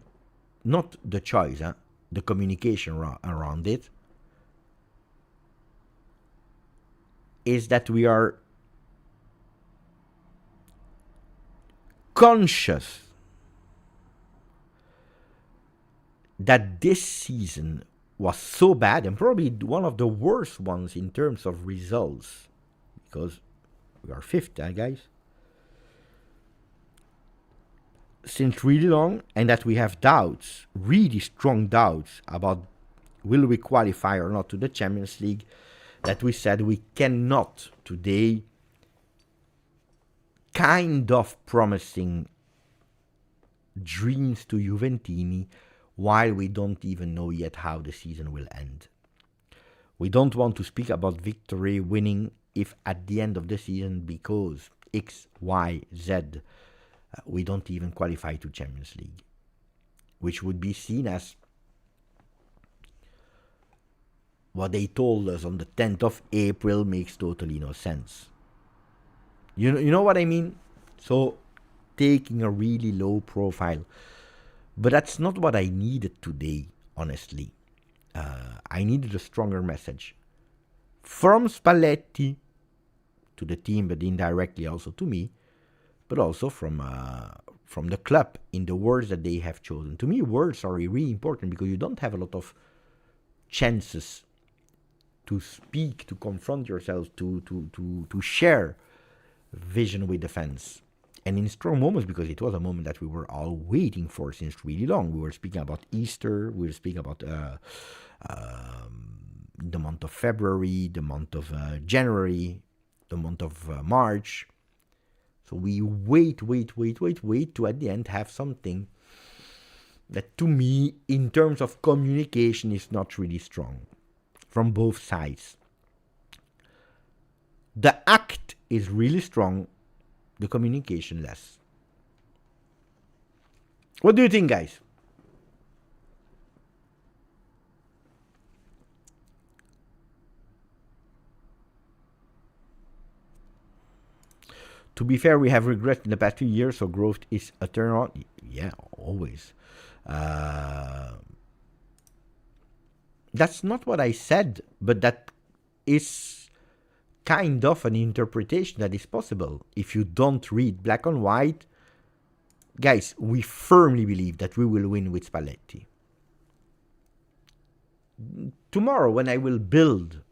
not the choice, the communication around it, is that we are conscious that this season was so bad and probably one of the worst ones in terms of results, because we are 5th, guys, since really long, and that we have doubts, really strong doubts about will we qualify or not to the Champions League, that we said we cannot today kind of promising dreams to Juventini while we don't even know yet how the season will end. We don't want to speak about victory, winning, if at the end of the season, because X, Y, Z, we don't even qualify to Champions League, which would be seen as what they told us on the 10th of April makes totally no sense. You know what I mean? So, taking a really low profile. But that's not what I needed today, honestly. I needed a stronger message from Spalletti to the team, but indirectly also to me, but also from from the club in the words that they have chosen. To me, words are really important because you don't have a lot of chances to speak, to confront yourselves, to share vision with the fans. And in strong moments, because it was a moment that we were all waiting for since really long. We were speaking about Easter, we were speaking about the month of February, the month of January, the month of March. So we wait to at the end have something that to me, in terms of communication, is not really strong from both sides. The act is really strong, the communication less. What do you think, guys? To be fair, we have regressed in the past 2 years, so growth is a turn on. Yeah, always. That's not what I said, but that is kind of an interpretation that is possible. If you don't read black and white, guys, we firmly believe that we will win with Spalletti. Tomorrow, when I will build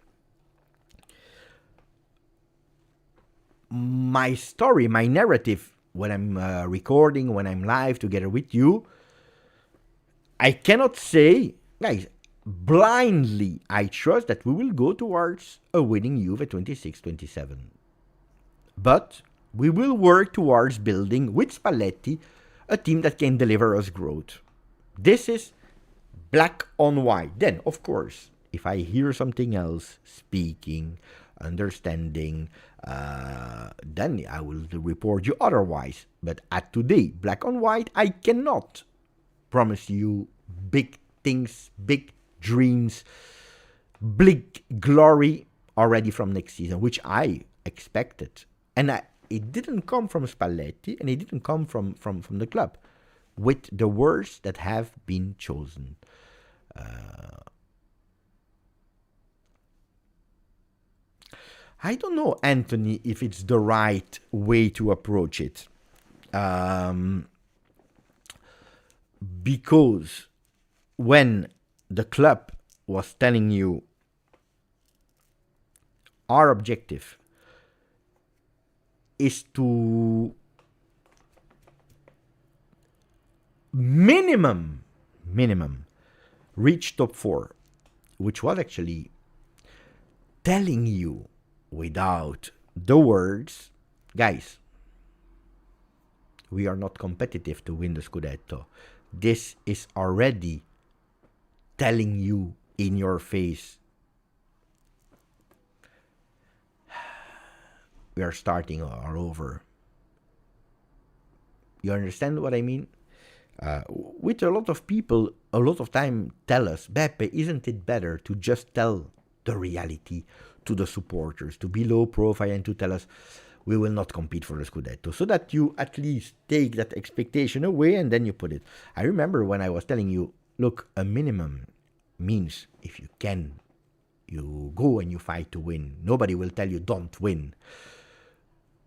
my story, my narrative, when I'm recording, when I'm live together with you, I cannot say, guys, blindly I trust that we will go towards a winning Juve 26-27. But we will work towards building with Spalletti a team that can deliver us growth. This is black on white. Then, of course, if I hear something else, speaking, understanding, then I will report you otherwise. But at today, black on white, I cannot promise you big things, big dreams, big glory already from next season, which I expected. And it didn't come from Spalletti, and it didn't come from the club, with the words that have been chosen. I don't know, Anthony, if it's the right way to approach it. Because when the club was telling you our objective is to minimum reach top 4, which was actually telling you without the words, guys, we are not competitive to win the Scudetto. This is already telling you in your face, we are starting all over. You understand what I mean? With a lot of people, a lot of time tell us, Beppe, isn't it better to just tell the reality to the supporters, to be low profile and to tell us we will not compete for the Scudetto, so that you at least take that expectation away and then you put it. I remember when I was telling you, look, a minimum means if you can, you go and you fight to win. Nobody will tell you don't win.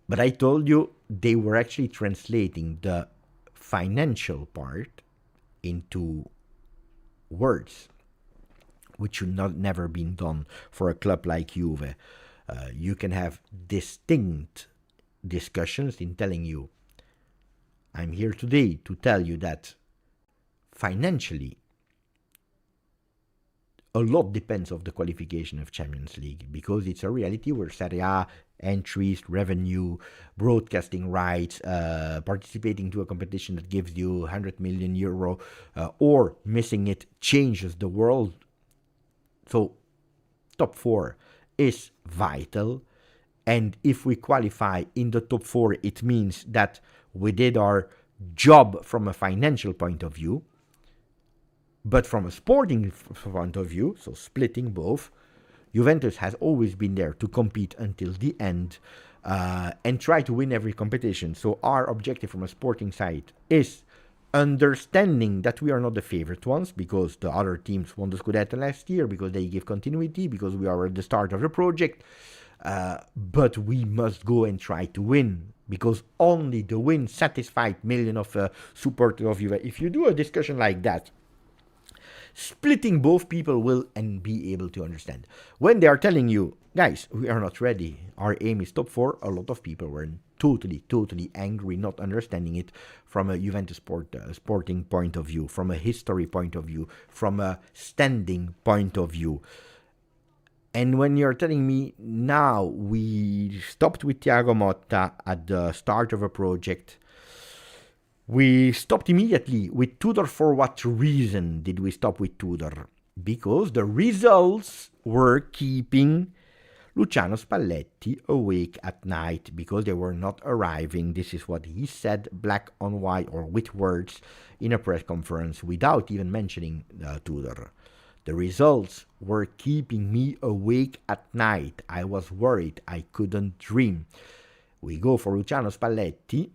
But I told you they were actually translating the financial part into words, which should not never been done for a club like Juve. You can have distinct discussions in telling you, I'm here today to tell you that financially, a lot depends of the qualification of Champions League, because it's a reality where Serie A, entries, revenue, broadcasting rights, participating to a competition that gives you 100 million euro, or missing it changes the world. So top 4 is vital, and if we qualify in the top 4, it means that we did our job from a financial point of view. But from a sporting point of view, so splitting both, Juventus has always been there to compete until the end and try to win every competition. So our objective from a sporting side is understanding that we are not the favorite ones, because the other teams won the Scudetto last year, because they give continuity, because we are at the start of the project. but we must go and try to win, because only the win satisfied million of supporters of Juve. If you do a discussion like that, splitting both people will and be able to understand. When they are telling you, guys, we are not ready, our aim is top 4, a lot of people were totally angry, not understanding it from a Juventus sporting point of view, from a history point of view, from a standing point of view. And when you're telling me now we stopped with Thiago Motta at the start of a project, we stopped immediately with Tudor. For what reason did we stop with Tudor? Because the results were keeping Luciano Spalletti awake at night, because they were not arriving. This is what he said, black on white, or with words, in a press conference, without even mentioning Tudor. The results were keeping me awake at night. I was worried. I couldn't dream. We go for Luciano Spalletti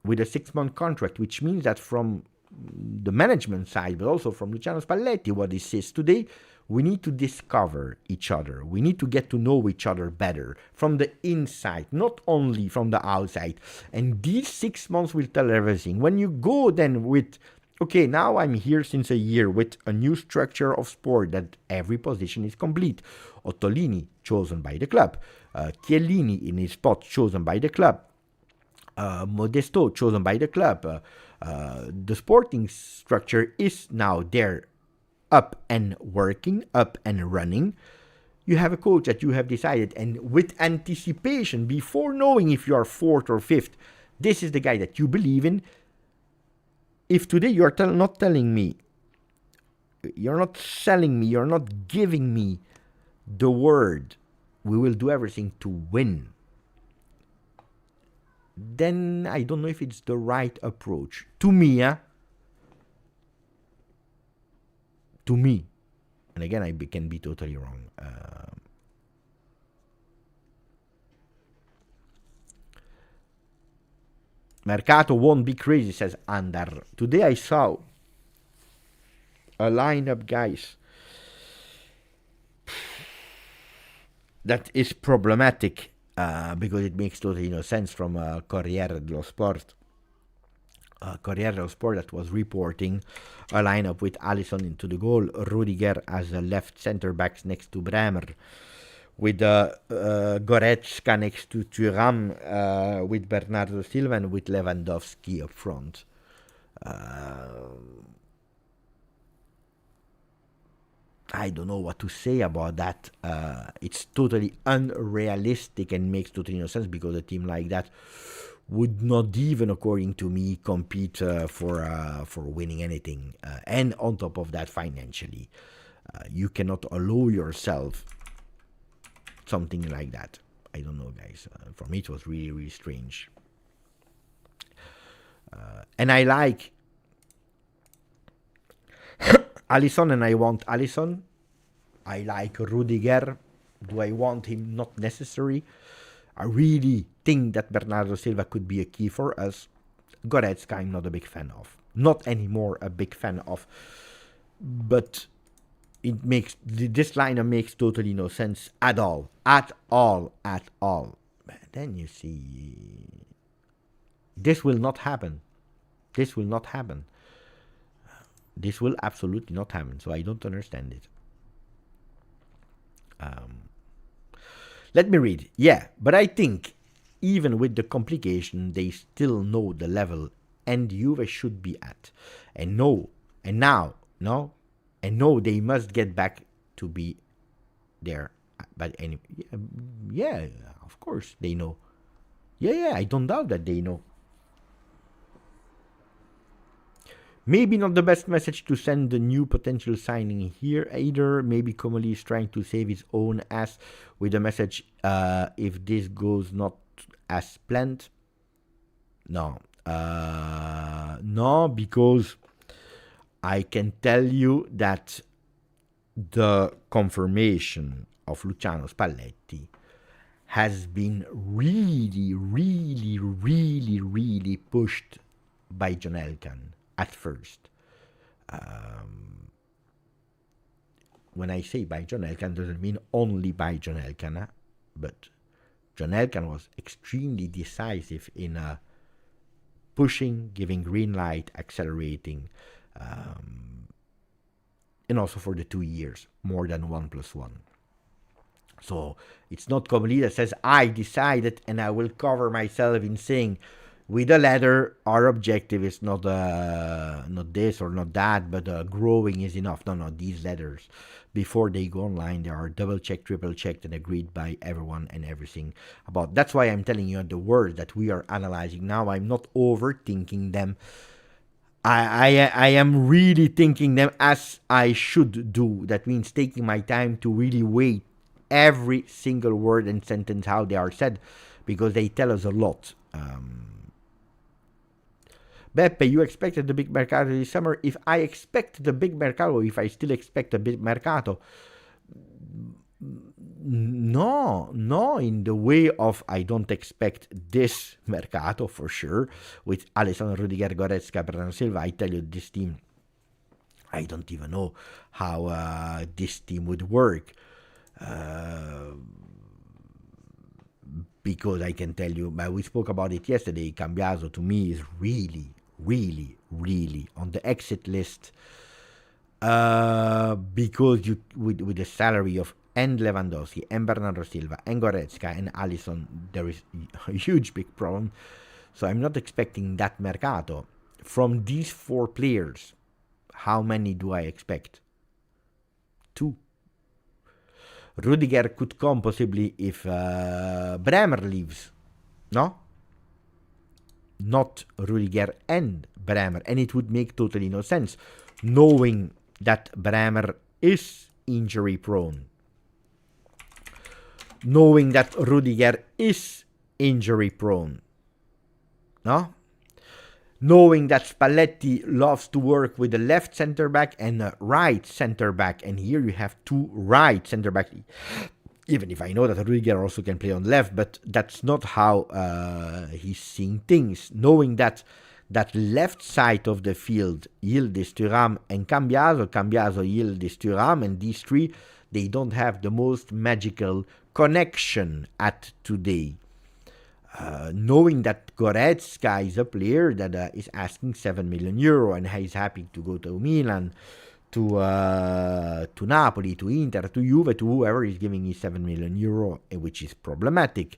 with a 6-month contract, which means that from the management side, but also from Luciano Spalletti, what he says today, we need to discover each other. We need to get to know each other better from the inside, not only from the outside. And these 6 months will tell everything. When you go then with, okay, now I'm here since a year with a new structure of sport that every position is complete. Ottolini, chosen by the club. Chiellini in his spot, chosen by the club. Modesto, chosen by the club. The sporting structure is now there, up and working, up and running. You have a coach that you have decided, and with anticipation, before knowing if you are 4th or 5th, this is the guy that you believe in. If today you are not telling me, you're not selling me, you're not giving me the word, we will do everything to win, then I don't know if it's the right approach. To me, to me, and again, I can be totally wrong. Mercato won't be crazy, says Andar. Today I saw a lineup, guys, that is problematic, because it makes totally no sense from Corriere dello Sport. Corriere dello Sport that was reporting a lineup with Alisson into the goal, Rudiger as a left center back next to Bremer, with Goretzka next to Thuram, with Bernardo Silva, and with Lewandowski up front. I don't know what to say about that. It's totally unrealistic and makes totally no sense, because a team like that would not even, according to me, compete for winning anything. And on top of that, financially, you cannot allow yourself something like that. I don't know, guys. For me, it was really, really strange. And I like Alisson, and I want Alisson. I like Rudiger. Do I want him? Not necessary. I really think that Bernardo Silva could be a key for us. Goretzka, I'm not a big fan of. Not anymore a big fan of. But it makes this lineup makes totally no sense at all. At all. But then you see, this will not happen. This will absolutely not happen. So I don't understand it. Let me read. Yeah, but I think even with the complication, they still know the level and Juve should be at. And now they must get back to be there. But anyway, yeah, of course they know. Yeah, I don't doubt that they know. Maybe not the best message to send the new potential signing here either. Maybe Comoli is trying to save his own ass with the message, if this goes not as planned. No, because I can tell you that the confirmation of Luciano Spalletti has been really, really, really, really pushed by John Elkann. At first, when I say by John Elkann, doesn't mean only by John Elkann, but John Elkann was extremely decisive in pushing, giving green light, accelerating, and also for the 2 years, more than 1+1. So it's not Comolli that says, I decided and I will cover myself in saying, with a ladder, our objective is not this or not that, but growing is enough. No, these ladders, before they go online, they are double-checked, triple-checked, and agreed by everyone and everything about. That's why I'm telling you the words that we are analyzing now. I'm not overthinking them. I am really thinking them as I should do. That means taking my time to really weigh every single word and sentence, how they are said, because they tell us a lot. Beppe, you expected the big mercato this summer. If I expect the big mercato, if I still expect a big mercato, no, in the way of I don't expect this mercato for sure. With Alisson, Rudiger, Goretzka, Bernardo Silva, I tell you, this team, I don't even know how this team would work. Because I can tell you, we spoke about it yesterday, Cambiaso to me is really on the exit list, because you with the salary of and Lewandowski and Bernardo Silva and Goretzka and Alisson, there is a huge big problem. So I'm not expecting that mercato. From these 4 players, how many do I expect? 2. Rudiger could come possibly if Bremer leaves. No? Not Rudiger and Bremer. And it would make totally no sense, knowing that Bremer is injury prone. Knowing that Rudiger is injury prone. No? Knowing that Spalletti loves to work with the left center back and a right center back, and here you have 2 right center back. Even if I know that Rudiger also can play on left, but that's not how he's seeing things. Knowing that left side of the field, Yildiz, Thuram, and Cambiaso Yildiz, Thuram, and these 3, they don't have the most magical connection at today. Knowing that Goretzka is a player that is asking 7 million euro and he's happy to go to Milan, to Napoli, to Inter, to Juve, to whoever is giving you 7 million euro, which is problematic.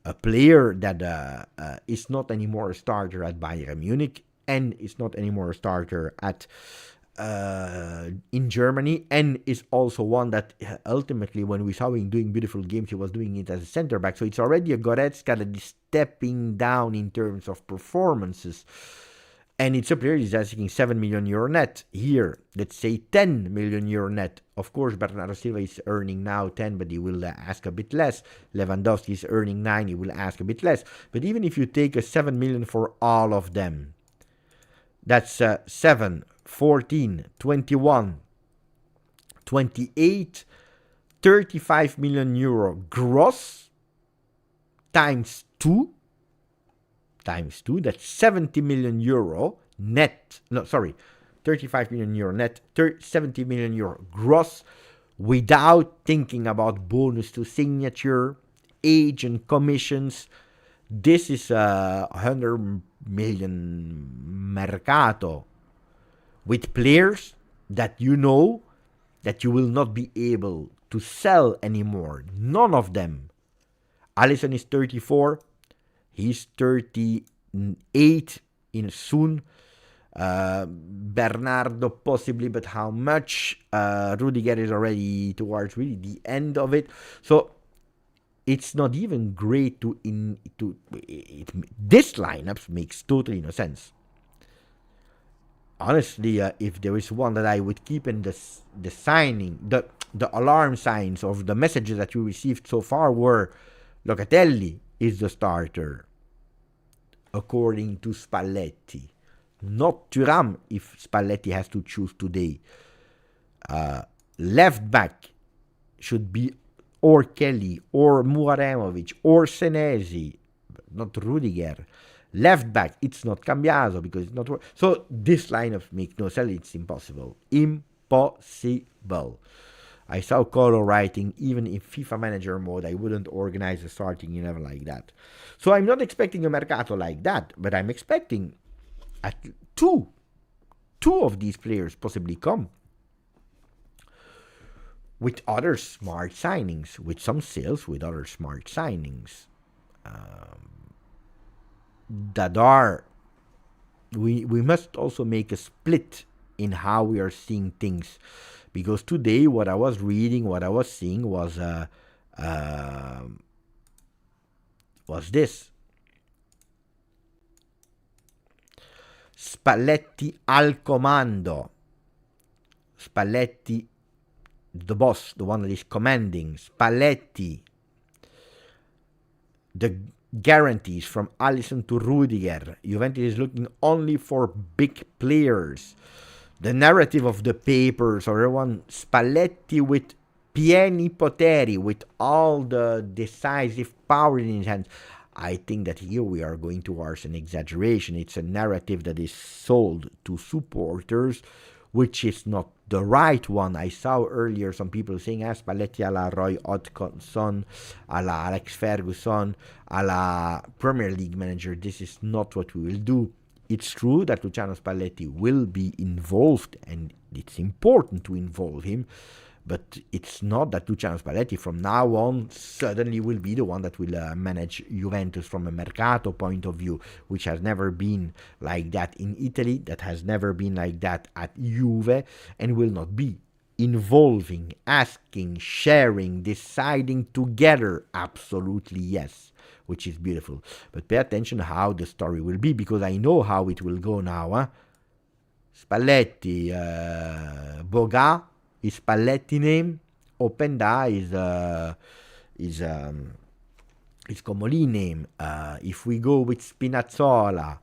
A player that is not anymore a starter at Bayern Munich and is not anymore a starter at in Germany, and is also one that ultimately, when we saw him doing beautiful games, he was doing it as a center back. So it's already a Goretzka that is stepping down in terms of performances, and it's a player that is asking 7 million euro net. Here, let's say 10 million euro net. Of course, Bernardo Silva is earning now 10, but he will ask a bit less. Lewandowski is earning 9, he will ask a bit less. But even if you take a 7 million for all of them, that's 7, 14, 21, 28, 35 million euro gross times 2, that's 70 million euro net. No, sorry, 35 million euro net, 70 million euro gross, without thinking about bonus to signature, agent commissions. This is a 100 million mercato with players that you know that you will not be able to sell anymore. None of them. Alisson is 34. He's 38 in soon. Bernardo possibly, but how much? Rudiger is already towards really the end of it. So it's not even great this lineup makes totally no sense. Honestly, if there is one that I would keep in the signing, the alarm signs of the messages that you received so far were Locatelli is the starter, according to Spalletti. Not Thuram if Spalletti has to choose today. Left back should be or Kelly or Muraremovic or Senesi, not Rudiger. Left back, it's not Cambiaso because it's not. So this lineup makes no sense. It's impossible. Impossible. I saw Colo writing, even in FIFA manager mode, I wouldn't organize a starting 11 like that. So I'm not expecting a mercato like that, but I'm expecting at two of these players possibly come with other smart signings, with some sales, with other smart signings that are. We must also make a split in how we are seeing things, because today what I was reading, what I was seeing was this: Spalletti al comando. Spalletti, the boss, the one that is commanding. Spalletti, the guarantees from Alisson to Rudiger. Juventus is looking only for big players. The narrative of the papers, or everyone, Spalletti with pieni poteri, with all the decisive power in his hands. I think that here we are going towards an exaggeration. It's a narrative that is sold to supporters, which is not the right one. I saw earlier some people saying, Spalletti alla Roy Hodgson, alla Alex Ferguson, alla Premier League manager. This is not what we will do. It's true that Luciano Spalletti will be involved, and it's important to involve him, but it's not that Luciano Spalletti from now on suddenly will be the one that will manage Juventus from a mercato point of view, which has never been like that in Italy, that has never been like that at Juve, and will not be. Involving, asking, sharing, deciding together, absolutely yes, which is beautiful. But pay attention how the story will be, because I know how it will go now. Spalletti, Boga is Spalletti name. Openda is Comolli name. If we go with Spinazzola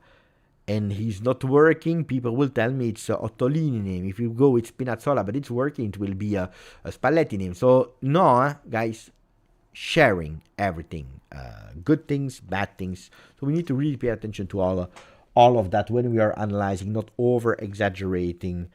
and he's not working, people will tell me it's Ottolini name. If you go with Spinazzola but it's working, it will be a Spalletti name. So no, guys, sharing everything, good things, bad things. So we need to really pay attention to all of that when we are analyzing, not over exaggerating.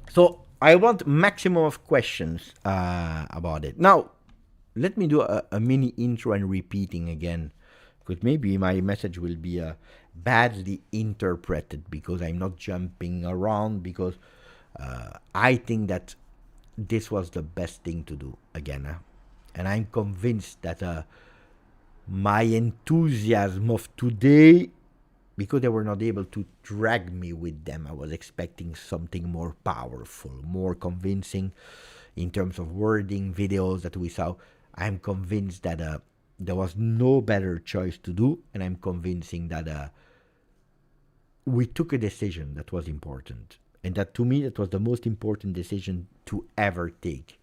So I want maximum of questions about it. Now, let me do a mini intro and repeating again, because maybe my message will be badly interpreted because I'm not jumping around, because I think that this was the best thing to do again. And I'm convinced that my enthusiasm of today, because they were not able to drag me with them, I was expecting something more powerful, more convincing in terms of wording, videos that we saw. I'm convinced that there was no better choice to do, and I'm convincing that we took a decision that was important, and that to me that was the most important decision to ever take.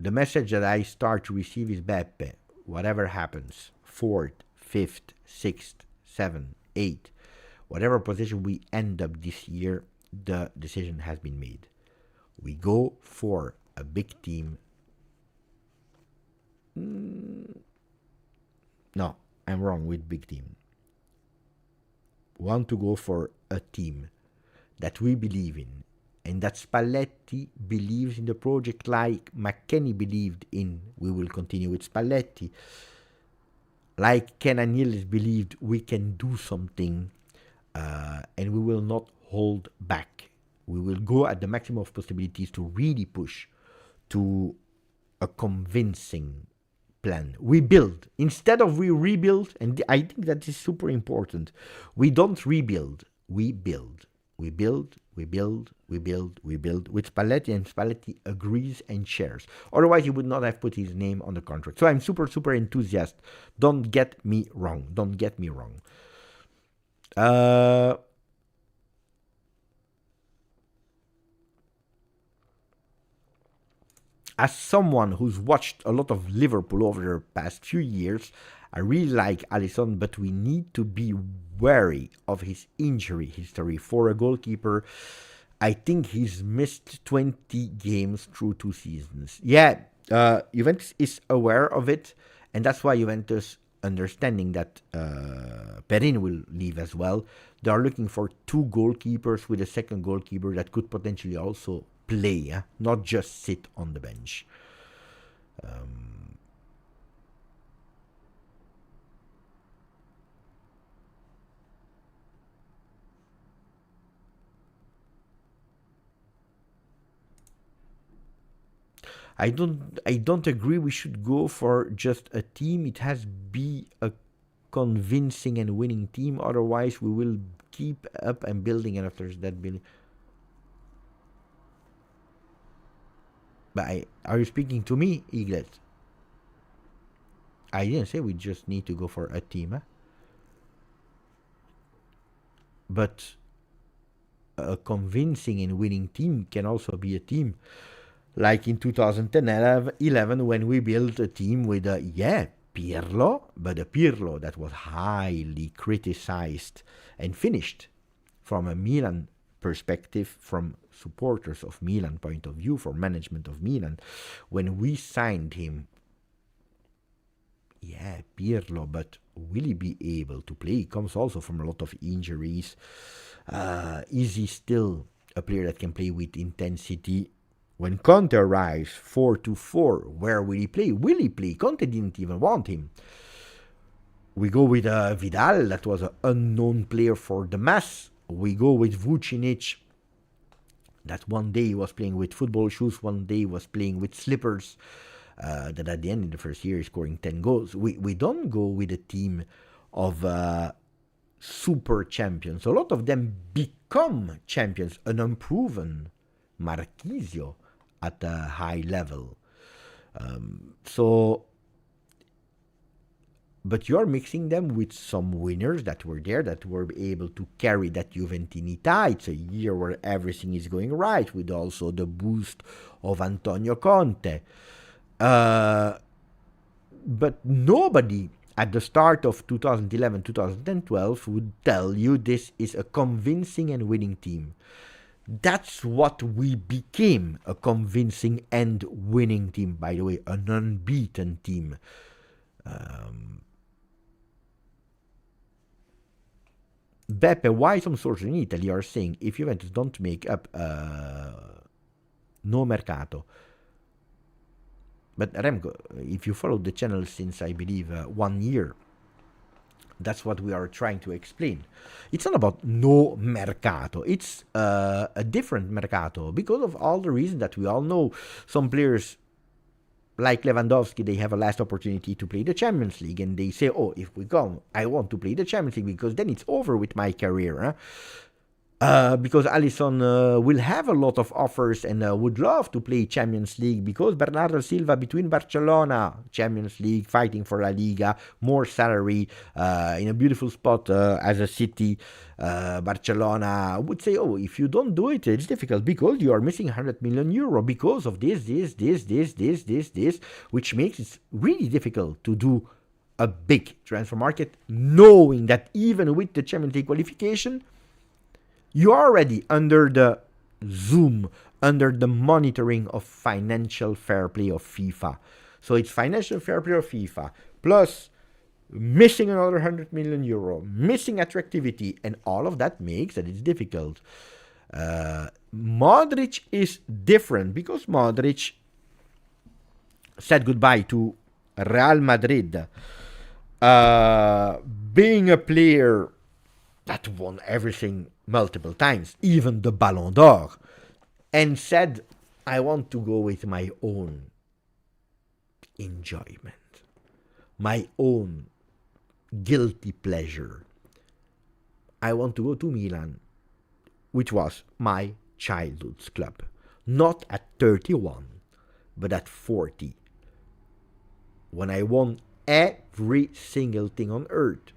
The message that I start to receive is, Beppe, whatever happens, 4th, 5th, 6th, 7th, 8th, whatever position we end up this year, the decision has been made. We go for a big team. No, I'm wrong with big team. Want to go for a team that we believe in, and that Spalletti believes in the project like McKennie believed in. We will continue with Spalletti. Like Ken and Niels believed we can do something, and we will not hold back. We will go at the maximum of possibilities to really push to a convincing plan. We build instead of we rebuild, and I think that is super important. We don't rebuild, we build. We build, we build, we build, we build with Spalletti, and Spalletti agrees and shares. Otherwise, he would not have put his name on the contract. So I'm super, super enthusiastic. Don't get me wrong. Don't get me wrong. Uh, as someone who's watched a lot of Liverpool over the past few years, I really like Alisson, but we need to be wary of his injury history. For a goalkeeper, I think he's missed 20 games through 2 seasons. Yeah, Juventus is aware of it, and that's why Juventus, understanding that Perin will leave as well, they are looking for 2 goalkeepers with a second goalkeeper that could potentially also play, not just sit on the bench. I don't agree we should go for just a team. It has to be a convincing and winning team. Otherwise, we will keep up and building, and after that building. But are you speaking to me, Eaglet? I didn't say we just need to go for a team, but a convincing and winning team can also be a team. Like in 2011 when we built a team with Pirlo, but a Pirlo that was highly criticized and finished from a Milan perspective, from supporters of Milan point of view, for management of Milan. When we signed him, Pirlo, but will he be able to play? He comes also from a lot of injuries. Is he still a player that can play with intensity? When Conte arrives 4-4, where will he play? Will he play? Conte didn't even want him. We go with Vidal, that was an unknown player for the mass. We go with Vucinic, that one day he was playing with football shoes, one day he was playing with slippers. That at the end of the first year is scoring 10 goals. We don't go with a team of super champions. A lot of them become champions, an unproven Marchisio at a high level. But you're mixing them with some winners that were there, that were able to carry that Juventinità. It's a year where everything is going right, with also the boost of Antonio Conte. But nobody at the start of 2011, 2012 would tell you this is a convincing and winning team. That's what we became, a convincing and winning team, by the way, an unbeaten team. Beppe, why some sources in Italy are saying if Juventus don't make up no mercato. But Remco, if you follow the channel since I believe 1 year, that's what we are trying to explain. It's not about no mercato. It's a different mercato because of all the reasons that we all know. Some players like Lewandowski, they have a last opportunity to play the Champions League, and they say, oh, if we come, I want to play the Champions League because then it's over with my career. Because Alisson will have a lot of offers and would love to play Champions League, because Bernardo Silva between Barcelona, Champions League, fighting for La Liga, more salary, in a beautiful spot as a city, Barcelona would say, oh, if you don't do it, it's difficult because you are missing 100 million euro because of this, which makes it really difficult to do a big transfer market, knowing that even with the Champions League qualification, you are already under the zoom, under the monitoring of financial fair play of FIFA. So it's financial fair play of FIFA, plus missing another 100 million euro, missing attractivity, and all of that makes that it's difficult. Modric is different because Modric said goodbye to Real Madrid, being a player that won everything multiple times, even the Ballon d'Or, and said, I want to go with my own enjoyment, my own guilty pleasure. I want to go to Milan, which was my childhood's club. Not at 31, but at 40. When I won every single thing on earth.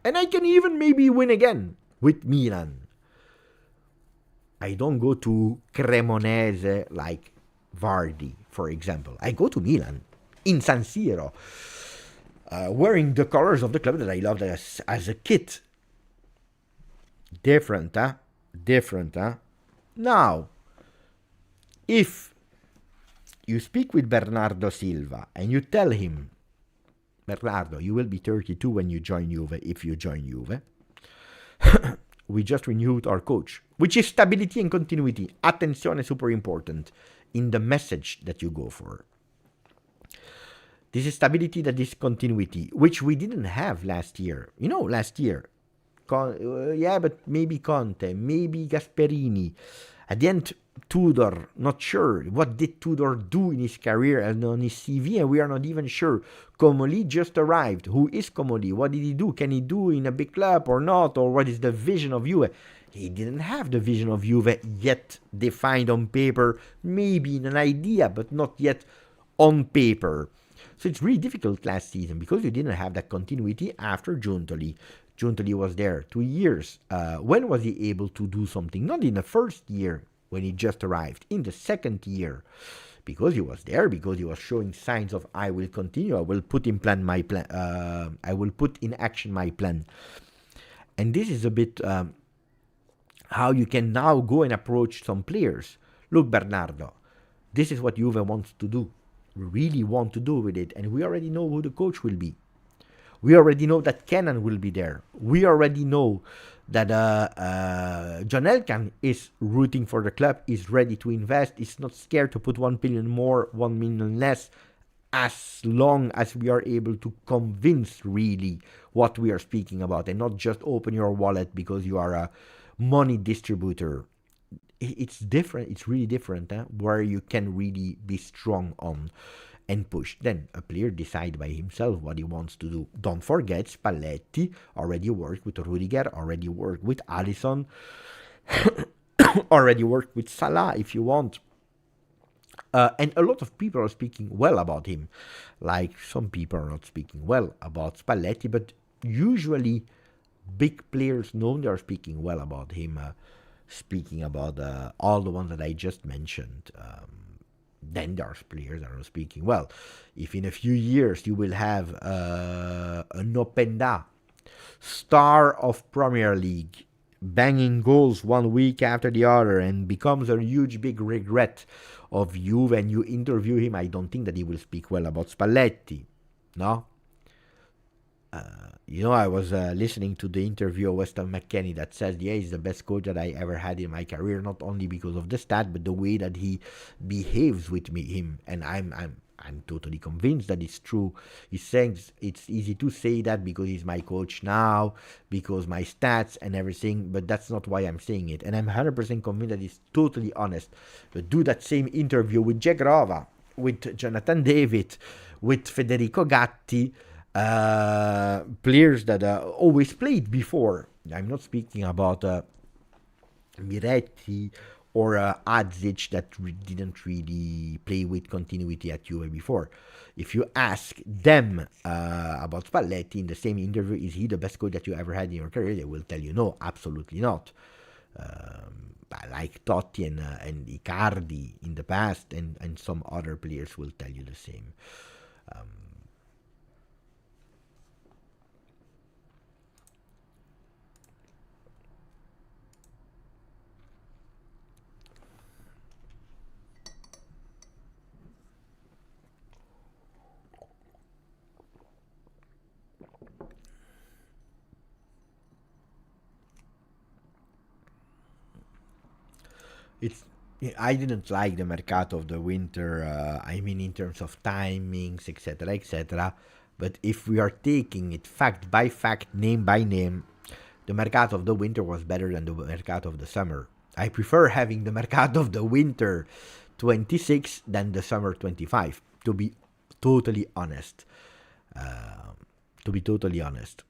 And I can even maybe win again with Milan. I don't go to Cremonese like Vardy, for example. I go to Milan in San Siro, wearing the colors of the club that I loved as a kid. Different, huh? Different, huh? Now, if you speak with Bernardo Silva and you tell him, Bernardo, you will be 32 when you join Juve, if you join Juve. We just renewed our coach, which is stability and continuity. Attenzione, super important in the message that you go for. This is stability, that is continuity, which we didn't have last year. Last year, but maybe Conte, maybe Gasperini. At the end, Tudor, not sure. What did Tudor do in his career and on his CV? And we are not even sure. Comoli just arrived. Who is Comoli? What did he do? Can he do in a big club or not? Or what is the vision of Juve? He didn't have the vision of Juve yet defined on paper. Maybe in an idea, but not yet on paper. So it's really difficult last season because you didn't have that continuity after Giuntoli. Giuntoli was there 2 years. When was he able to do something? Not in the first year when he just arrived, in the second year. Because he was there, because he was showing signs of I will continue, I will put in I will put in action my plan. And this is a bit how you can now go and approach some players. Look, Bernardo, this is what Juve wants to do. We really want to do with it, and we already know who the coach will be. We already know that Kenan will be there. We already know that John Elkann is rooting for the club, is ready to invest, is not scared to put 1 million more, 1 million less, as long as we are able to convince really what we are speaking about and not just open your wallet because you are a money distributor. It's different. It's really different, where you can really be strong on and push. Then a player decide by himself what he wants to do. Don't forget, Spalletti already worked with Rudiger, already worked with Alisson, already worked with Salah, if you want. And a lot of people are speaking well about him. Like some people are not speaking well about Spalletti, but usually big players know they are speaking well about him. Speaking about all the ones that I just mentioned. Then there's players that are speaking well. If in a few years you will have an Openda, star of Premier League, banging goals 1 week after the other and becomes a huge big regret of Juve and you interview him, I don't think that he will speak well about Spalletti. No? I was listening to the interview of Weston McKennie that says, yeah, he's the best coach that I ever had in my career, not only because of the stat, but the way that he behaves with him. And I'm totally convinced that it's true. He's saying it's easy to say that because he's my coach now, because my stats and everything, but that's not why I'm saying it. And I'm 100% convinced that he's totally honest. But do that same interview with Jack Rova, with Jonathan David, with Federico Gatti, players that always played before. I'm not speaking about Miretti or Adzic that didn't really play with continuity at Juve before. If you ask them about Spalletti in the same interview, is he the best coach that you ever had in your career? They will tell you no, absolutely not. Like Totti and Icardi in the past, and some other players will tell you the same. I didn't like the mercato of the winter. I mean, in terms of timings, etc., etc. But if we are taking it fact by fact, name by name, the mercato of the winter was better than the mercato of the summer. I prefer having the mercato of the winter 26 than the summer 25. To be totally honest. To be totally honest.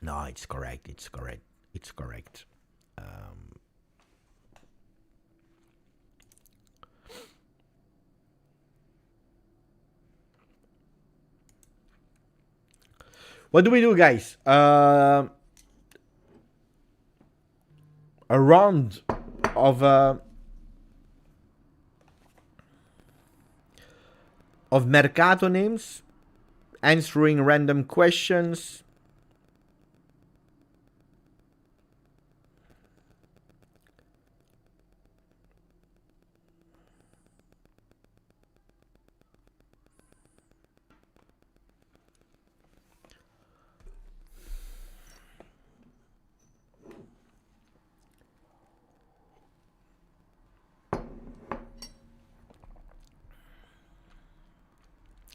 No, it's correct. It's correct. It's correct. What do we do, guys? A round of Mercato names, answering random questions.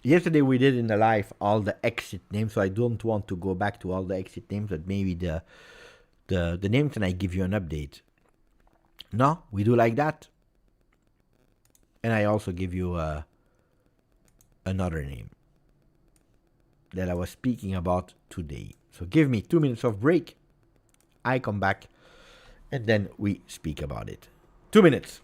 Yesterday we did in the live all the exit names, so I don't want to go back to all the exit names, but maybe the names, and I give you an update. No, we do like that, and I also give you another name that I was speaking about today. So give me 2 minutes of break. I come back, and then we speak about it. 2 minutes.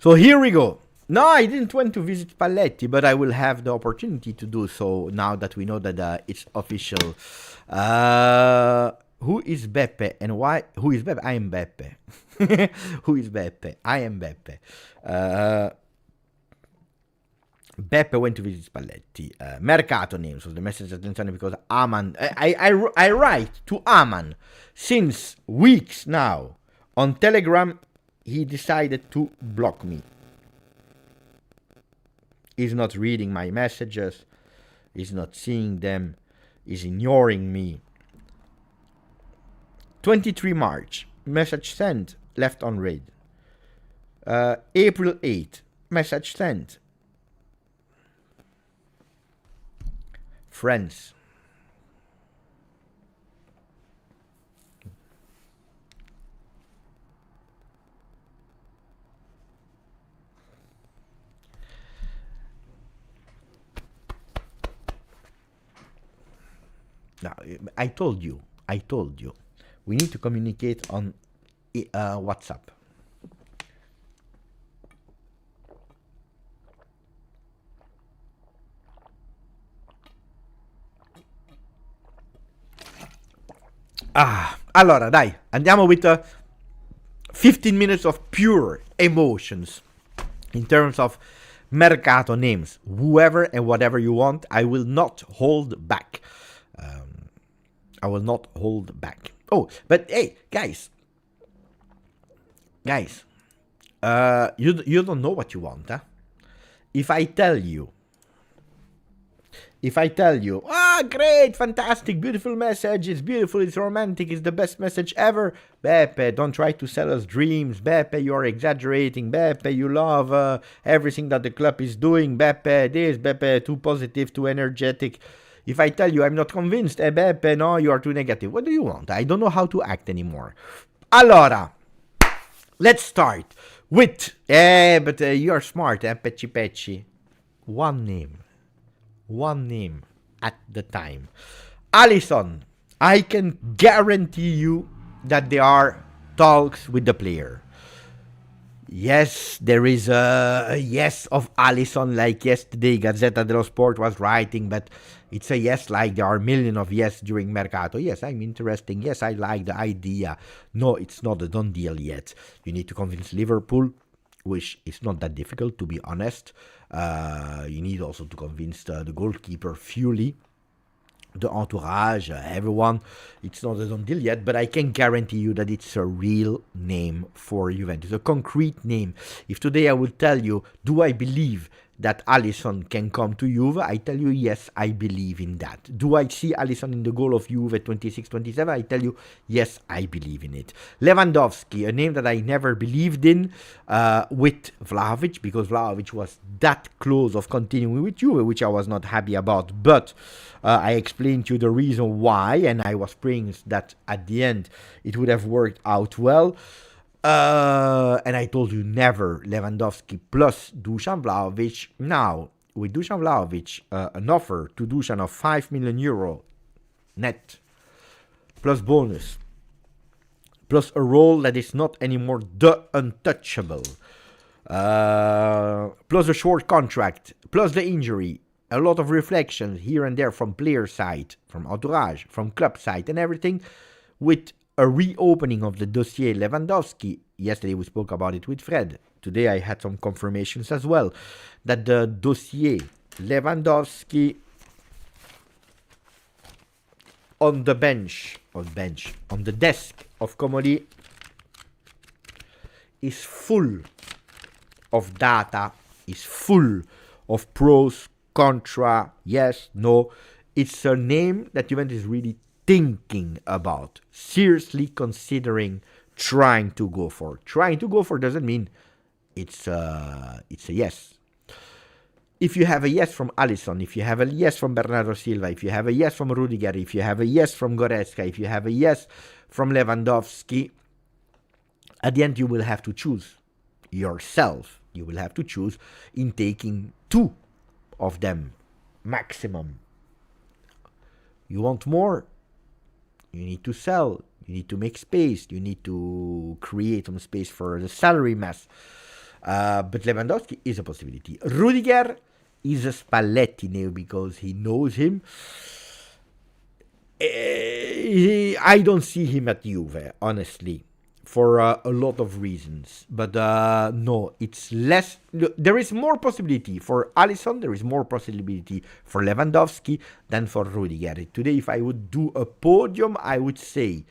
So here we go. No, I didn't want to visit Spalletti, but I will have the opportunity to do so now that we know that it's official. Who is Beppe and why? Who is Beppe? I am Beppe. Who is Beppe? I am Beppe. Beppe went to visit Spalletti. Mercato names was the message attenzione because Aman. I write to Aman since weeks now on Telegram. He decided to block me. He's not reading my messages. He's not seeing them. He's ignoring me. 23 March. Message sent. Left on read. April 8. Message sent. Friends. Now, I told you. We need to communicate on WhatsApp. Allora, dai, andiamo with 15 minutes of pure emotions in terms of Mercato names. Whoever and whatever you want, I will not hold back. Oh, but hey, guys, you don't know what you want, huh? If I tell you, great, fantastic, beautiful message, it's beautiful, it's romantic, it's the best message ever. Beppe, don't try to sell us dreams. Beppe, you're exaggerating. Beppe, you love everything that the club is doing. Beppe, this, Beppe, too positive, too energetic. If I tell you I'm not convinced, Beppe, no, you are too negative. What do you want? I don't know how to act anymore. Allora, let's start with, but you are smart, Pecci Pecci. One name at the time. Alisson, I can guarantee you that there are talks with the player. Yes, there is a yes of Alisson, like yesterday Gazzetta dello Sport was writing, but it's a yes like there are a million of yes during Mercato. Yes, I'm interesting. Yes, I like the idea. No, it's not a done deal yet. You need to convince Liverpool, which is not that difficult, to be honest. You need also to convince the goalkeeper Fully, the entourage, everyone. It's not a done deal yet, but I can guarantee you that it's a real name for Juventus, a concrete name. If today I would tell you, do I believe that Alisson can come to Juve? I tell you, yes, I believe in that. Do I see Alisson in the goal of Juve 26-27? I tell you, yes, I believe in it. Lewandowski, a name that I never believed in with Vlahovic, because Vlahovic was that close of continuing with Juve, which I was not happy about. But I explained to you the reason why, and I was praying that at the end it would have worked out well. And I told you never Lewandowski plus Dusan Vlahovic. Now, with Dusan Vlahovic, an offer to Dusan of 5 million euro net, plus bonus, plus a role that is not anymore the untouchable, plus a short contract, plus the injury, a lot of reflection here and there from player side, from entourage, from club side and everything, with a reopening of the dossier Lewandowski. Yesterday we spoke about it with Fred. Today I had some confirmations as well that the dossier Lewandowski on the on the desk of Comoli is full of data, is full of pros, contra, yes, no. It's a name that Juventus is really thinking about, seriously considering trying to go for. Trying to go for doesn't mean it's a yes. If you have a yes from Alisson, if you have a yes from Bernardo Silva, if you have a yes from Rudiger, if you have a yes from Goretzka, if you have a yes from Lewandowski, at the end you will have to choose yourself. You will have to choose in taking two of them maximum. You want more? You need to sell. You need to make space. You need to create some space for the salary mass. But Lewandowski is a possibility. Rudiger is a Spalletti name because he knows him. I don't see him at Juve, honestly, for a lot of reasons. But no, it's less. There is more possibility for Alisson. There is more possibility for Lewandowski than for Rudiger. Today, if I would do a podium, I would say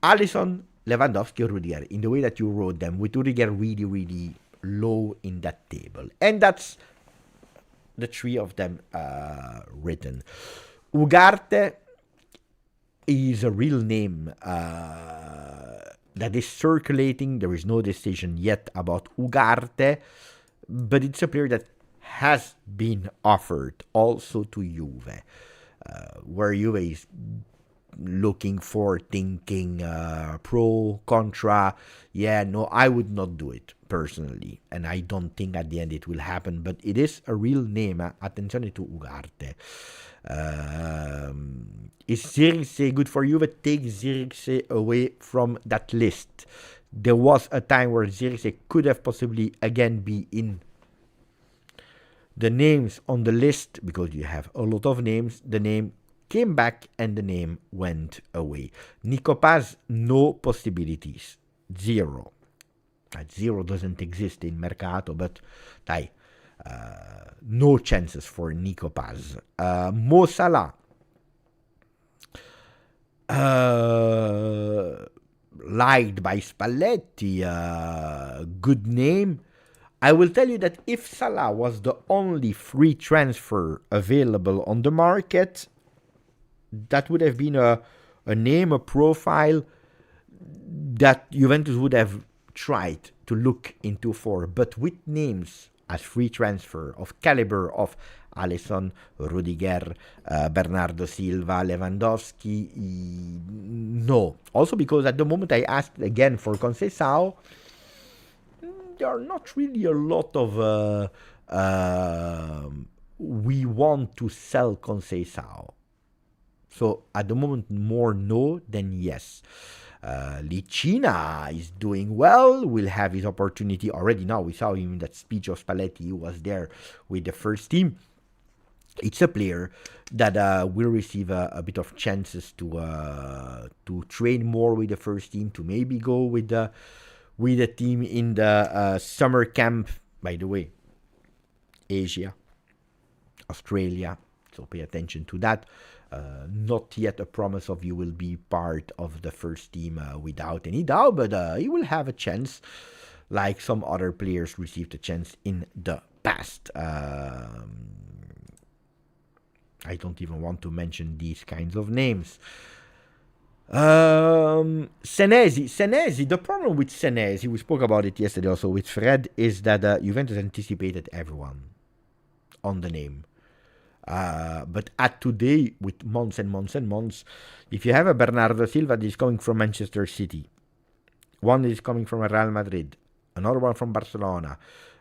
Alisson, Lewandowski, Rudiger, in the way that you wrote them, with Rudiger really, really low in that table. And that's the three of them written. Ugarte is a real name that is circulating. There is no decision yet about Ugarte, but it's a player that has been offered also to Juve, where Juve is looking for, thinking, pro, contra. Yeah, no, I would not do it personally, and I don't think at the end it will happen, but it is a real name. Attenzione to Ugarte. Is Zirkzee good for Juve? Take Zirkzee away from that list. There was a time where Zirkzee could have possibly again be in the names on the list, because you have a lot of names. The name came back and the name went away. Nico Paz, no possibilities. Zero. Zero doesn't exist in Mercato, but no chances for Nico Paz. Mo Salah. Liked by Spalletti. Good name. I will tell you that if Salah was the only free transfer available on the market, that would have been a name, a profile that Juventus would have tried to look into for. But with names as free transfer of caliber of Alisson, Rudiger, Bernardo Silva, Lewandowski, no. Also because at the moment I asked again for Conceição, there are not really a lot of we want to sell Conceição. So at the moment, more no than yes. Licina is doing well, will have his opportunity already now. We saw him in that speech of Spalletti. He was there with the first team. It's a player that will receive a bit of chances to train more with the first team, to maybe go with the team in the summer camp. By the way, Asia, Australia, so pay attention to that. Not yet a promise of you will be part of the first team without any doubt, but you will have a chance, like some other players received a chance in the past. I don't even want to mention these kinds of names. Senesi, the problem with Senesi, we spoke about it yesterday also with Fred, is that Juventus anticipated everyone on the name. But at today, with months and months and months, if you have a Bernardo Silva that is coming from Manchester City, one that is coming from Real Madrid, another one from Barcelona,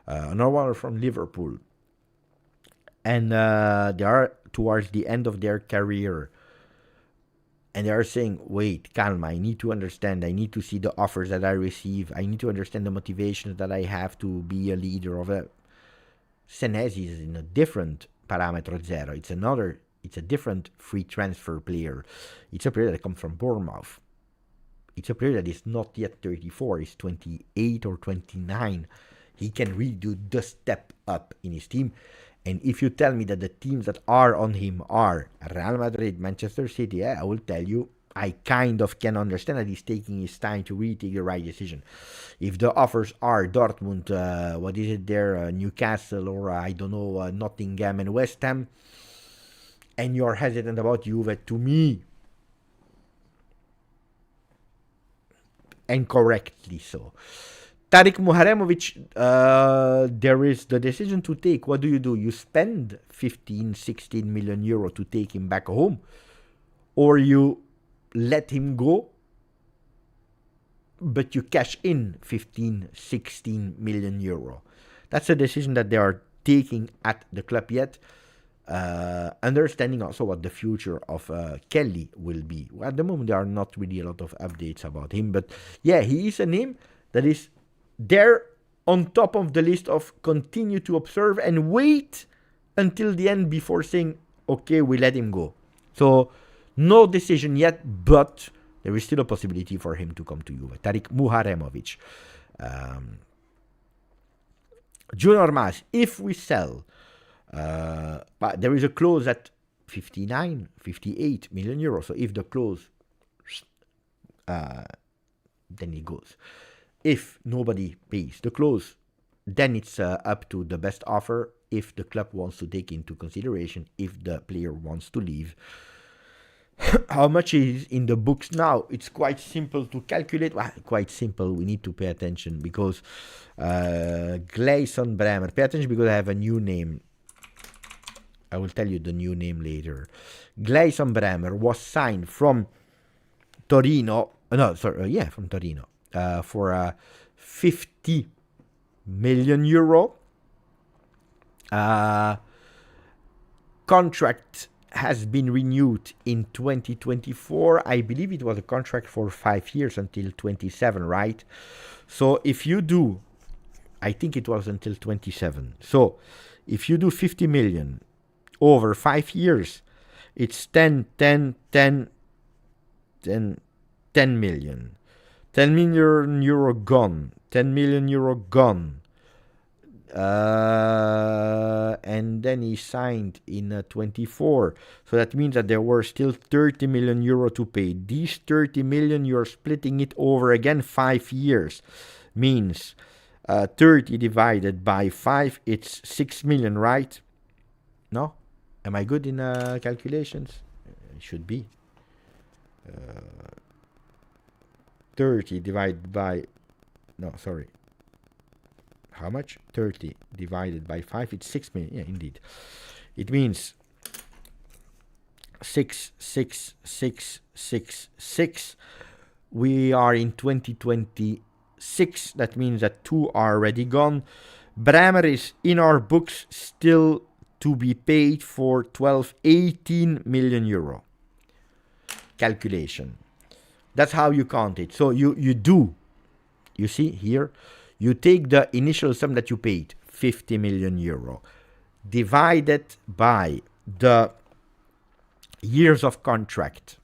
another one from Liverpool, and they are towards the end of their career, and they are saying, wait, calma, I need to understand, I need to see the offers that I receive, I need to understand the motivations that I have to be a leader of a... Senesi is in a different parametro zero. It's a different free transfer player. It's a player that comes from Bournemouth. It's a player that is not yet 34, he's 28 or 29. He can really do the step up in his team. And if you tell me that the teams that are on him are Real Madrid, Manchester City, I will tell you, I kind of can understand that he's taking his time to really take the right decision. If the offers are Dortmund, what is it there, Newcastle, or I don't know, Nottingham and West Ham, and you're hesitant about Juve, to me, and correctly so. Tariq Muharemovic, there is the decision to take. What do? You spend 15-16 million euro to take him back home, or you let him go, but you cash in 15-16 million euro. That's a decision that they are taking at the club yet, understanding also what the future of Kelly will be. Well, at the moment, there are not really a lot of updates about him, but yeah, he is a name that is there on top of the list of continue to observe and wait until the end before saying, okay, we let him go. So no decision yet, but there is still a possibility for him to come to Juve. Tarik Muharemovic. Junior Mas, if we sell, but there is a clause at 59, 58 million euros. So if the clause, then it goes. If nobody pays the clause, then it's up to the best offer if the club wants to take into consideration if the player wants to leave. How much is in the books now? It's quite simple to calculate. Well, quite simple. We need to pay attention because Gleison Bremer. Pay attention because I have a new name. I will tell you the new name later. Gleison Bremer was signed from Torino. From Torino for 50 million euro. Contract has been renewed in 2024. I believe it was a contract for 5 years until 27, right? So if you do, I think it was until 27. So if you do 50 million over 5 years, it's 10 million. 10 million euro gone. 10 million euro gone. And then he signed in 24. So that means that there were still 30 million euro to pay. These 30 million, you're splitting it over again 5 years. Means 30 divided by 5, it's 6 million, right? No? Am I good in calculations? It should be. 30 divided by... No, sorry. How much? 30 divided by 5, it's 6 million. Yeah, indeed. It means 6. We are in 2026. That means that 2 are already gone. Bremer is in our books still to be paid for 18 million euro. Calculation. That's how you count it. So you do. You see here? You take the initial sum that you paid, 50 million euro, divided by the years of contract.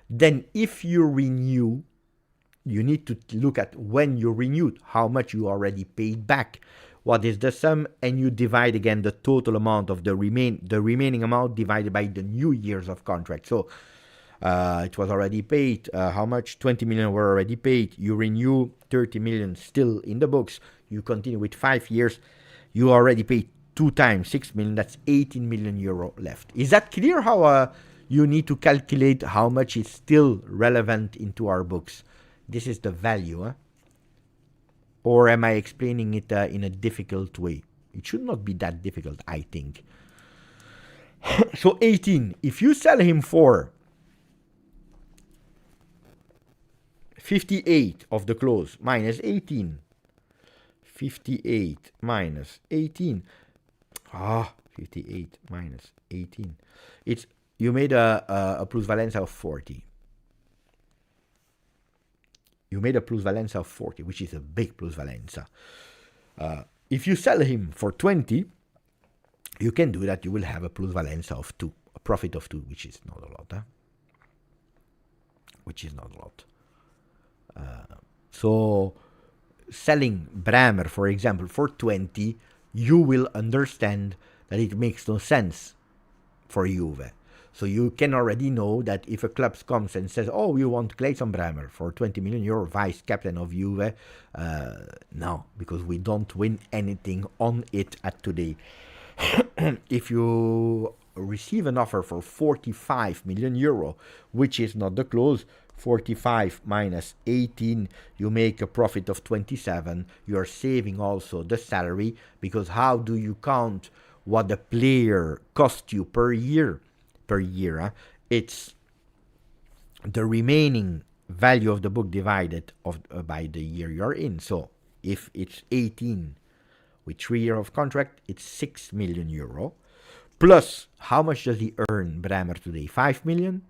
Then if you renew, you need to look at when you renewed, how much you already paid back, what is the sum, and you divide again the total amount of the remaining amount divided by the new years of contract. So it was already paid. How much? 20 million were already paid. You renew, 30 million still in the books. You continue with 5 years. You already paid 2 times 6 million. That's 18 million euro left. Is that clear how you need to calculate how much is still relevant into our books? This is the value. Huh? Or am I explaining it in a difficult way? It should not be that difficult, I think. So 18. If you sell him for 58 of the close minus 18. 58 minus 18. 58 minus 18. It's you made a plusvalenza of 40. You made a plusvalenza of 40, which is a big plusvalenza. If you sell him for 20, you can do that. You will have a plusvalenza of 2, a profit of 2, which is not a lot. Huh? Which is not a lot. So selling Bremer, for example, for 20, you will understand that it makes no sense for Juve. So you can already know that if a club comes and says, oh, we want Gleison Bremer for 20 million euro, vice captain of Juve, no, because we don't win anything on it at today. If you receive an offer for 45 million euro, which is not the close, 45 minus 18, you make a profit of 27. You're saving also the salary, because how do you count what the player cost you per year? It's the remaining value of the book divided by the year you're in. So if it's 18 with 3 years of contract, it's 6 million euro. Plus, how much does he earn, Bremer, today? 5 million?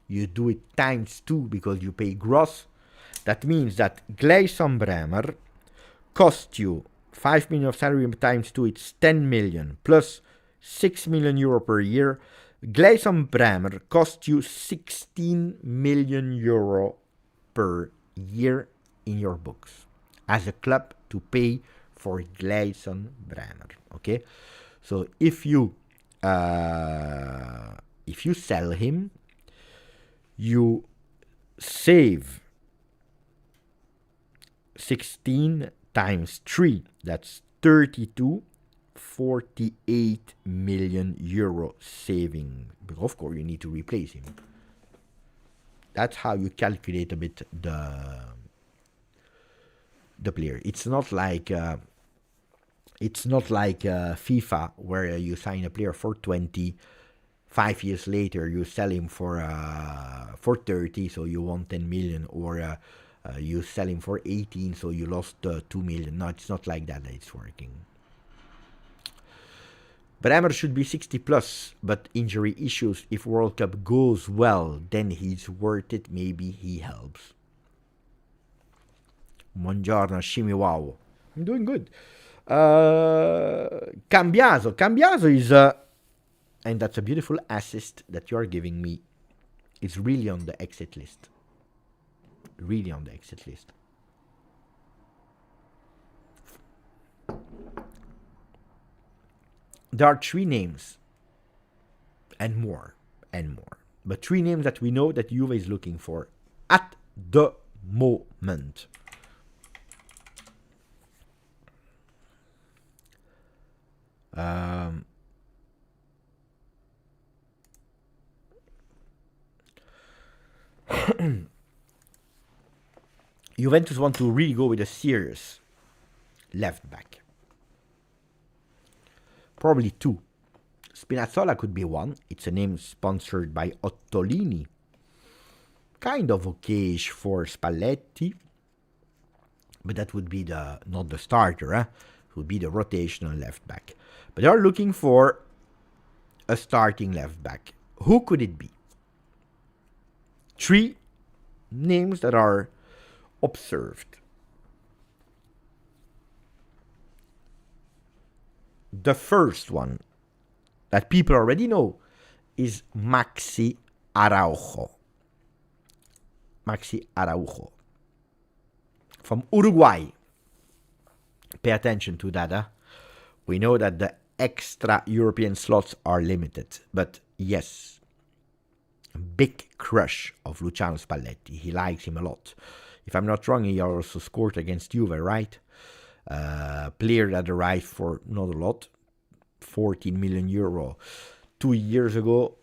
You do it times 2 because you pay gross. That means that Gleison Bremer cost you 5 million of salary times 2, it's 10 million, plus 6 million euro per year. Gleison Bremer cost you 16 million euro per year in your books as a club to pay for Gleison Bremer. Okay, so if you sell him, you save 16 times 3, that's 32, 48 million euro saving. But of course, you need to replace him. That's how you calculate a bit the player. It's not like FIFA where you sign a player for 20. 5 years later, you sell him for 30, so you won 10 million, or you sell him for 18, so you lost 2 million. No, it's not like that it's working. Bremer should be 60 plus, but injury issues. If World Cup goes well, then he's worth it. Maybe he helps. Buongiorno, Shimiwawo. I'm doing good. Cambiaso. Cambiaso is and that's a beautiful assist that you're giving me. It's really on the exit list. Really on the exit list. There are 3 names. And more. But 3 names that we know that Juve is looking for at the moment. Juventus want to really go with a serious left back. Probably 2. Spinazzola could be 1. It's a name sponsored by Ottolini. Kind of okayish for Spalletti. But that would be not the starter. It would be the rotational left back. But they are looking for a starting left back. Who could it be? 3 names that are observed. The first one that people already know is Maxi Araujo. Maxi Araujo. From Uruguay. Pay attention to that. We know that the extra European slots are limited. But yes, big crush of Luciano Spalletti. He likes him a lot. If I'm not wrong, he also scored against Juve, right? Player that arrived for not a lot, 14 million euro 2 years ago.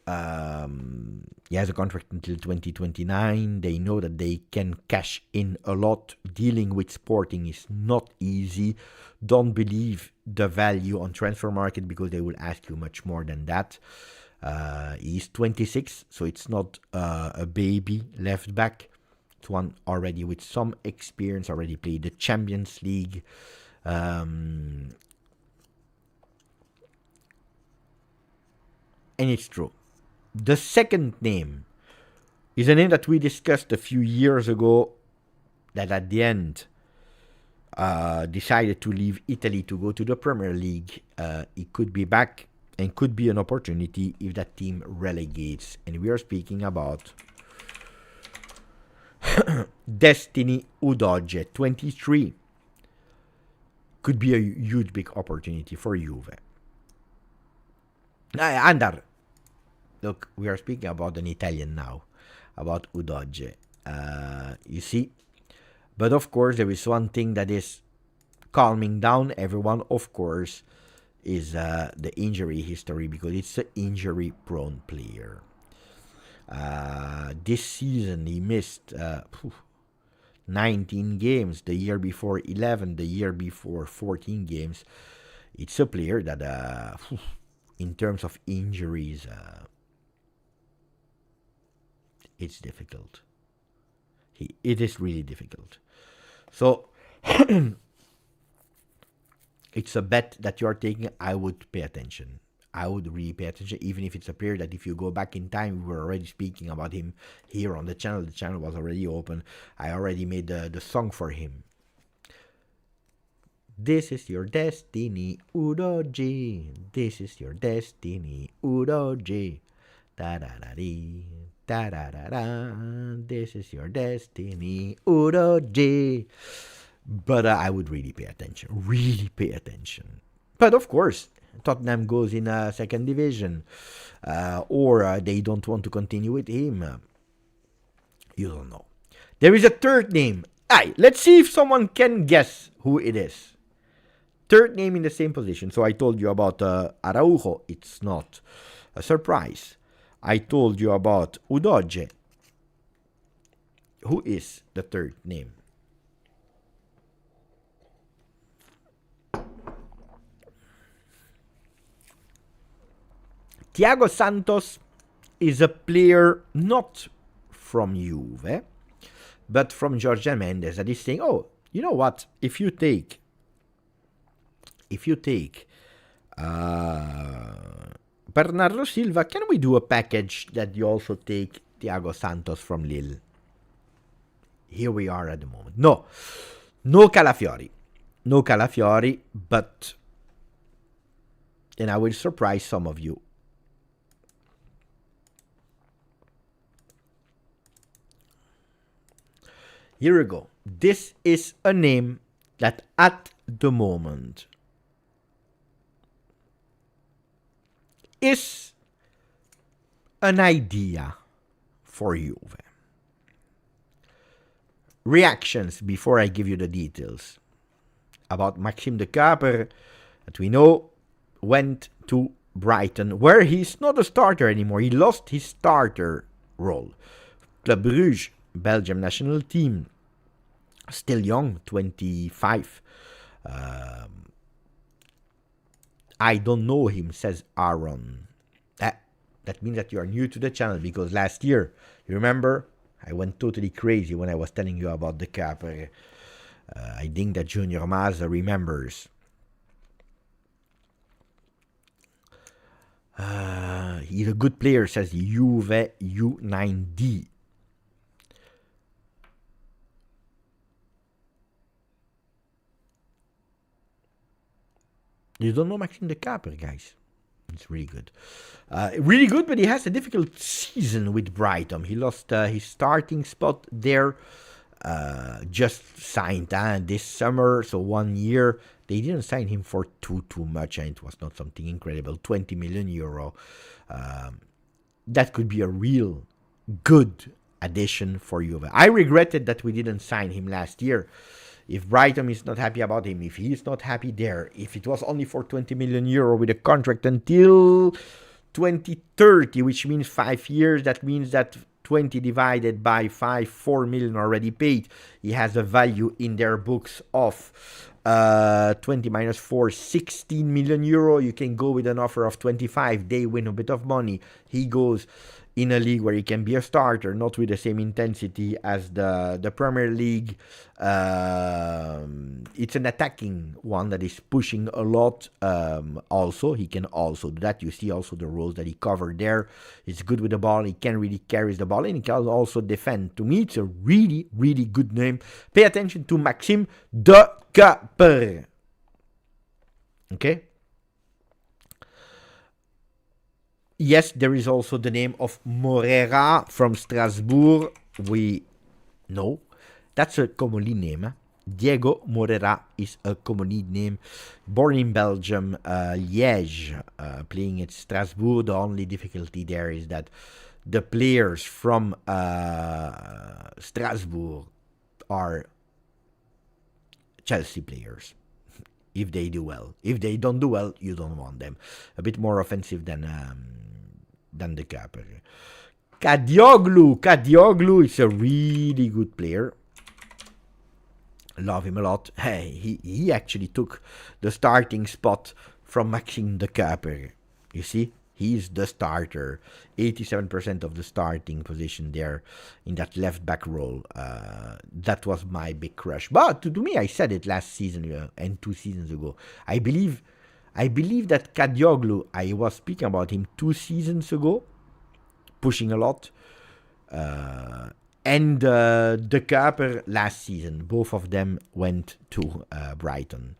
He has a contract until 2029. They know that they can cash in a lot. Dealing with Sporting is not easy. Don't believe the value on transfer market because they will ask you much more than that. He's 26, so it's not a baby left back. It's one already with some experience, already played the Champions League. And it's true. The second name is a name that we discussed a few years ago that at the end decided to leave Italy to go to the Premier League. He could be back and could be an opportunity if that team relegates. And we are speaking about Destiny Udogie, 23. Could be a huge big opportunity for Juve. Andar, look, we are speaking about an Italian now, about Udogie. You see, but of course there is one thing that is calming down everyone, of course, is the injury history, because it's an injury-prone player. This season he missed 19 games, the year before 11, the year before 14 games. It's a player that, in terms of injuries, it's difficult. It is really difficult. So, it's a bet that you are taking. I would pay attention. I would really pay attention, even if it's a player that if you go back in time, we were already speaking about him here on the channel. The channel was already open. I already made the song for him. This is your destiny, Udoji. This is your destiny, Udoji. Da-da-da-dee, da-da-da-da. This is your destiny, Udoji. But I would really pay attention. Really pay attention. But of course, Tottenham goes in a second division. Or they don't want to continue with him. You don't know. There is a third name. Aye, let's see if someone can guess who it is. Third name in the same position. So I told you about Araujo. It's not a surprise. I told you about Udoge. Who is the third name? Thiago Santos is a player not from Juve, but from Jorge Mendes that is saying, oh, you know what? If you take Bernardo Silva, can we do a package that you also take Thiago Santos from Lille? Here we are at the moment. No Calafiori, but then I will surprise some of you. Here we go. This is a name that at the moment is an idea for Juve. Reactions before I give you the details about Maxime de Kaper that we know went to Brighton, where he's not a starter anymore. He lost his starter role. Club Brugge, Belgium national team, still young, 25. I don't know him, says Aaron. That means that you are new to the channel, because last year, you remember, I went totally crazy when I was telling you about the cap. I think that Junior Mazza remembers. He's a good player, says Juve U9D. You don't know Maxime de Kaper, guys. It's really good. But he has a difficult season with Brighton. He lost his starting spot there. Just signed this summer, so 1 year. They didn't sign him for too much, and it was not something incredible. 20 million euro. That could be a real good addition for Juve. I regretted that we didn't sign him last year. If Brighton is not happy about him, if he is not happy there, if it was only for 20 million euro with a contract until 2030, which means 5 years, that means that 20 divided by 5, 4 million already paid. He has a value in their books of 20 minus 4, 16 million euro. You can go with an offer of 25. They win a bit of money. He goes in a league where he can be a starter, not with the same intensity as the Premier League. It's an attacking one that is pushing a lot. Also, he can also do that. You see also the roles that he covered there. He's good with the ball. He can really carry the ball, and he can also defend. To me, it's a really, really good name. Pay attention to Maxime de Kaper. Okay? Yes, there is also the name of Morera from Strasbourg. We know that's a common name. Diego Morera is a common name. Born in Belgium, Liège, playing at Strasbourg. The only difficulty there is that the players from Strasbourg are Chelsea players. If they do well. If they don't do well, you don't want them. A bit more offensive than the Kaper. Kadioglu is a really good player. Love him a lot. Hey, he actually took the starting spot from Maxime de Kaper. You see? He's the starter. 87% of the starting position there in that left back role. That was my big crush. But to me, I said it last season and 2 seasons ago. I believe that Kadioglu, I was speaking about him 2 seasons ago, pushing a lot. and De Kuiper last season. Both of them went to Brighton.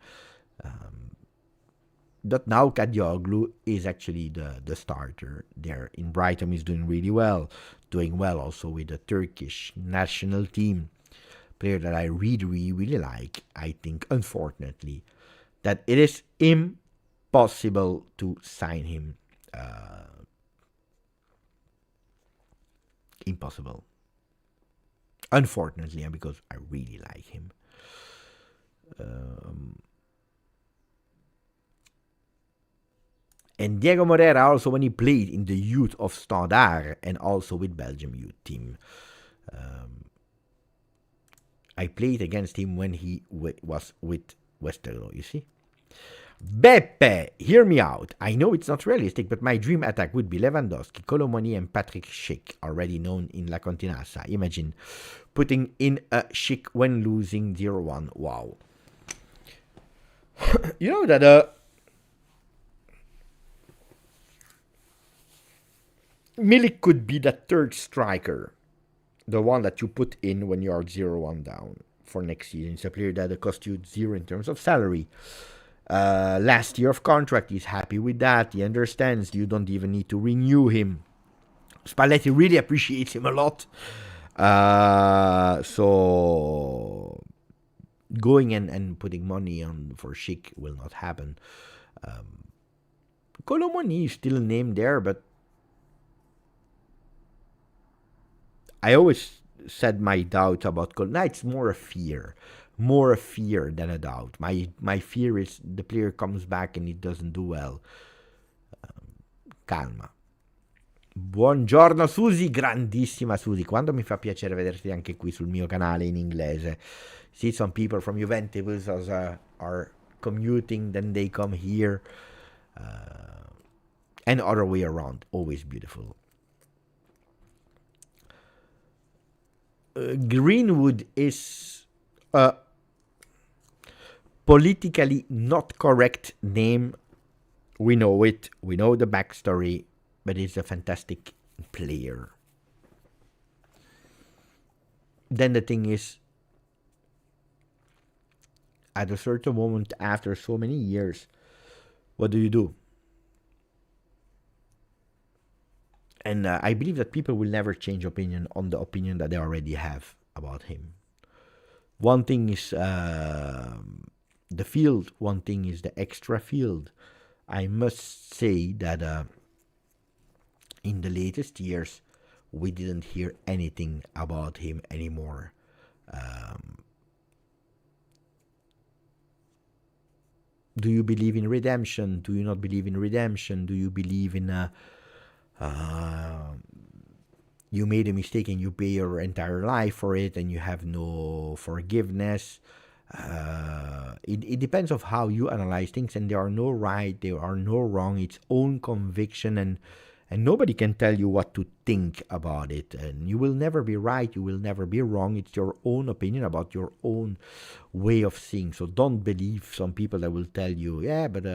But now Kadioglu is actually the starter there in Brighton. He's doing really well. Doing well also with the Turkish national team. Player that I really like. I think, unfortunately, that it is impossible to sign him. Impossible. Unfortunately, because I really like him. And Diego Moreira also, when he played in the youth of Standard and also with Belgium youth team. I played against him when he was with Westerlo, you see. Beppe, hear me out. I know it's not realistic, but my dream attack would be Lewandowski, Colomoni, and Patrick Schick, already known in La Continassa. Imagine putting in a Schick when losing 0-1. Wow. You know that Milik could be the third striker, the one that you put in when you are 0-1 down for next season. It's a player that cost you 0 in terms of salary. Last year of contract, he's happy with that. He understands you don't even need to renew him. Spalletti really appreciates him a lot. So going and putting money on for Schick will not happen. Colomoni is still named there, but I always said my doubt about Colomoni. It's more a fear. More a fear than a doubt. My fear is the player comes back and it doesn't do well. Calma. Buongiorno Susi, grandissima Susi. Quando mi fa piacere vederti anche qui sul mio canale in inglese. See some people from Juventus are commuting, then they come here. And other way around. Always beautiful. Greenwood is a politically not correct name. We know it. We know the backstory. But he's a fantastic player. Then the thing is, at a certain moment, after so many years, what do? And I believe that people will never change opinion on the opinion that they already have about him. One thing is the field. One thing is the extra field. I must say that in the latest years, we didn't hear anything about him anymore. Do you believe in redemption? Do you not believe in redemption? Do you believe in you made a mistake and you pay your entire life for it and you have no forgiveness? It depends on how you analyze things, and there are no right, there are no wrong. It's own conviction, and nobody can tell you what to think about it. And you will never be right, you will never be wrong. It's your own opinion about your own way of seeing. So don't believe some people that will tell you, yeah, but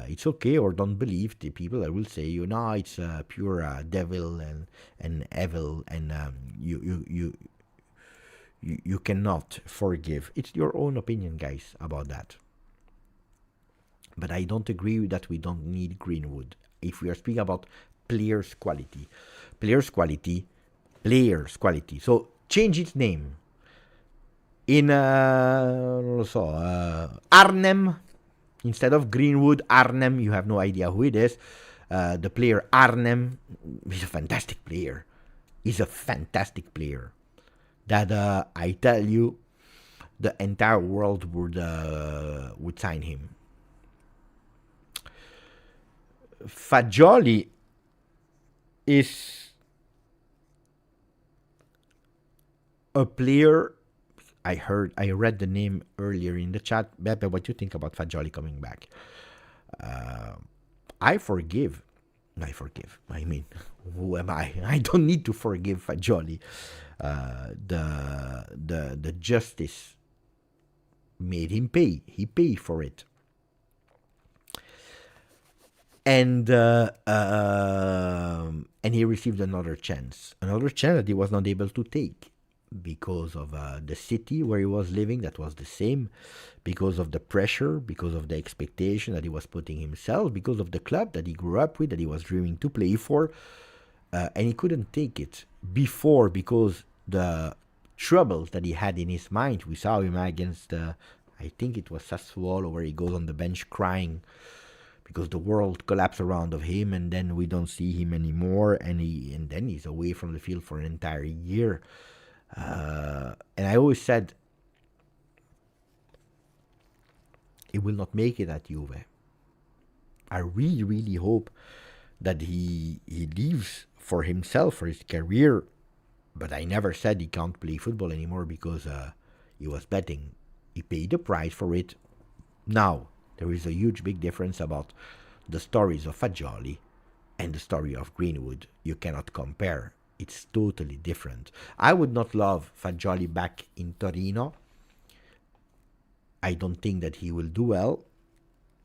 it's okay, or don't believe the people that will say, you know, it's pure devil and evil, and you cannot forgive. It's your own opinion, guys, about that. But I don't agree that we don't need Greenwood. If we are speaking about players' quality. So change its name. In Arnhem, instead of Greenwood, Arnhem, you have no idea who it is. The player Arnhem is a fantastic player. That I tell you, the entire world would sign him. Fagioli is a player. I read the name earlier in the chat. Beppe, what do you think about Fagioli coming back? I forgive. I mean, who am I? I don't need to forgive Fagioli. The justice made him pay. He paid for it. And he received another chance that he was not able to take because of the city where he was living, that was the same, because of the pressure, because of the expectation that he was putting himself, because of the club that he grew up with, that he was dreaming to play for, and he couldn't take it before because the troubles that he had in his mind. We saw him against, I think it was Sassuolo, where he goes on the bench crying because the world collapsed around of him, and then we don't see him anymore, and then he's away from the field for an entire year. And I always said he will not make it at Juve. I really, really hope that he leaves for himself, for his career. But I never said he can't play football anymore because he was betting. He paid the price for it. Now, there is a huge big difference about the stories of Fagioli and the story of Greenwood. You cannot compare. It's totally different. I would not love Fagioli back in Torino. I don't think that he will do well.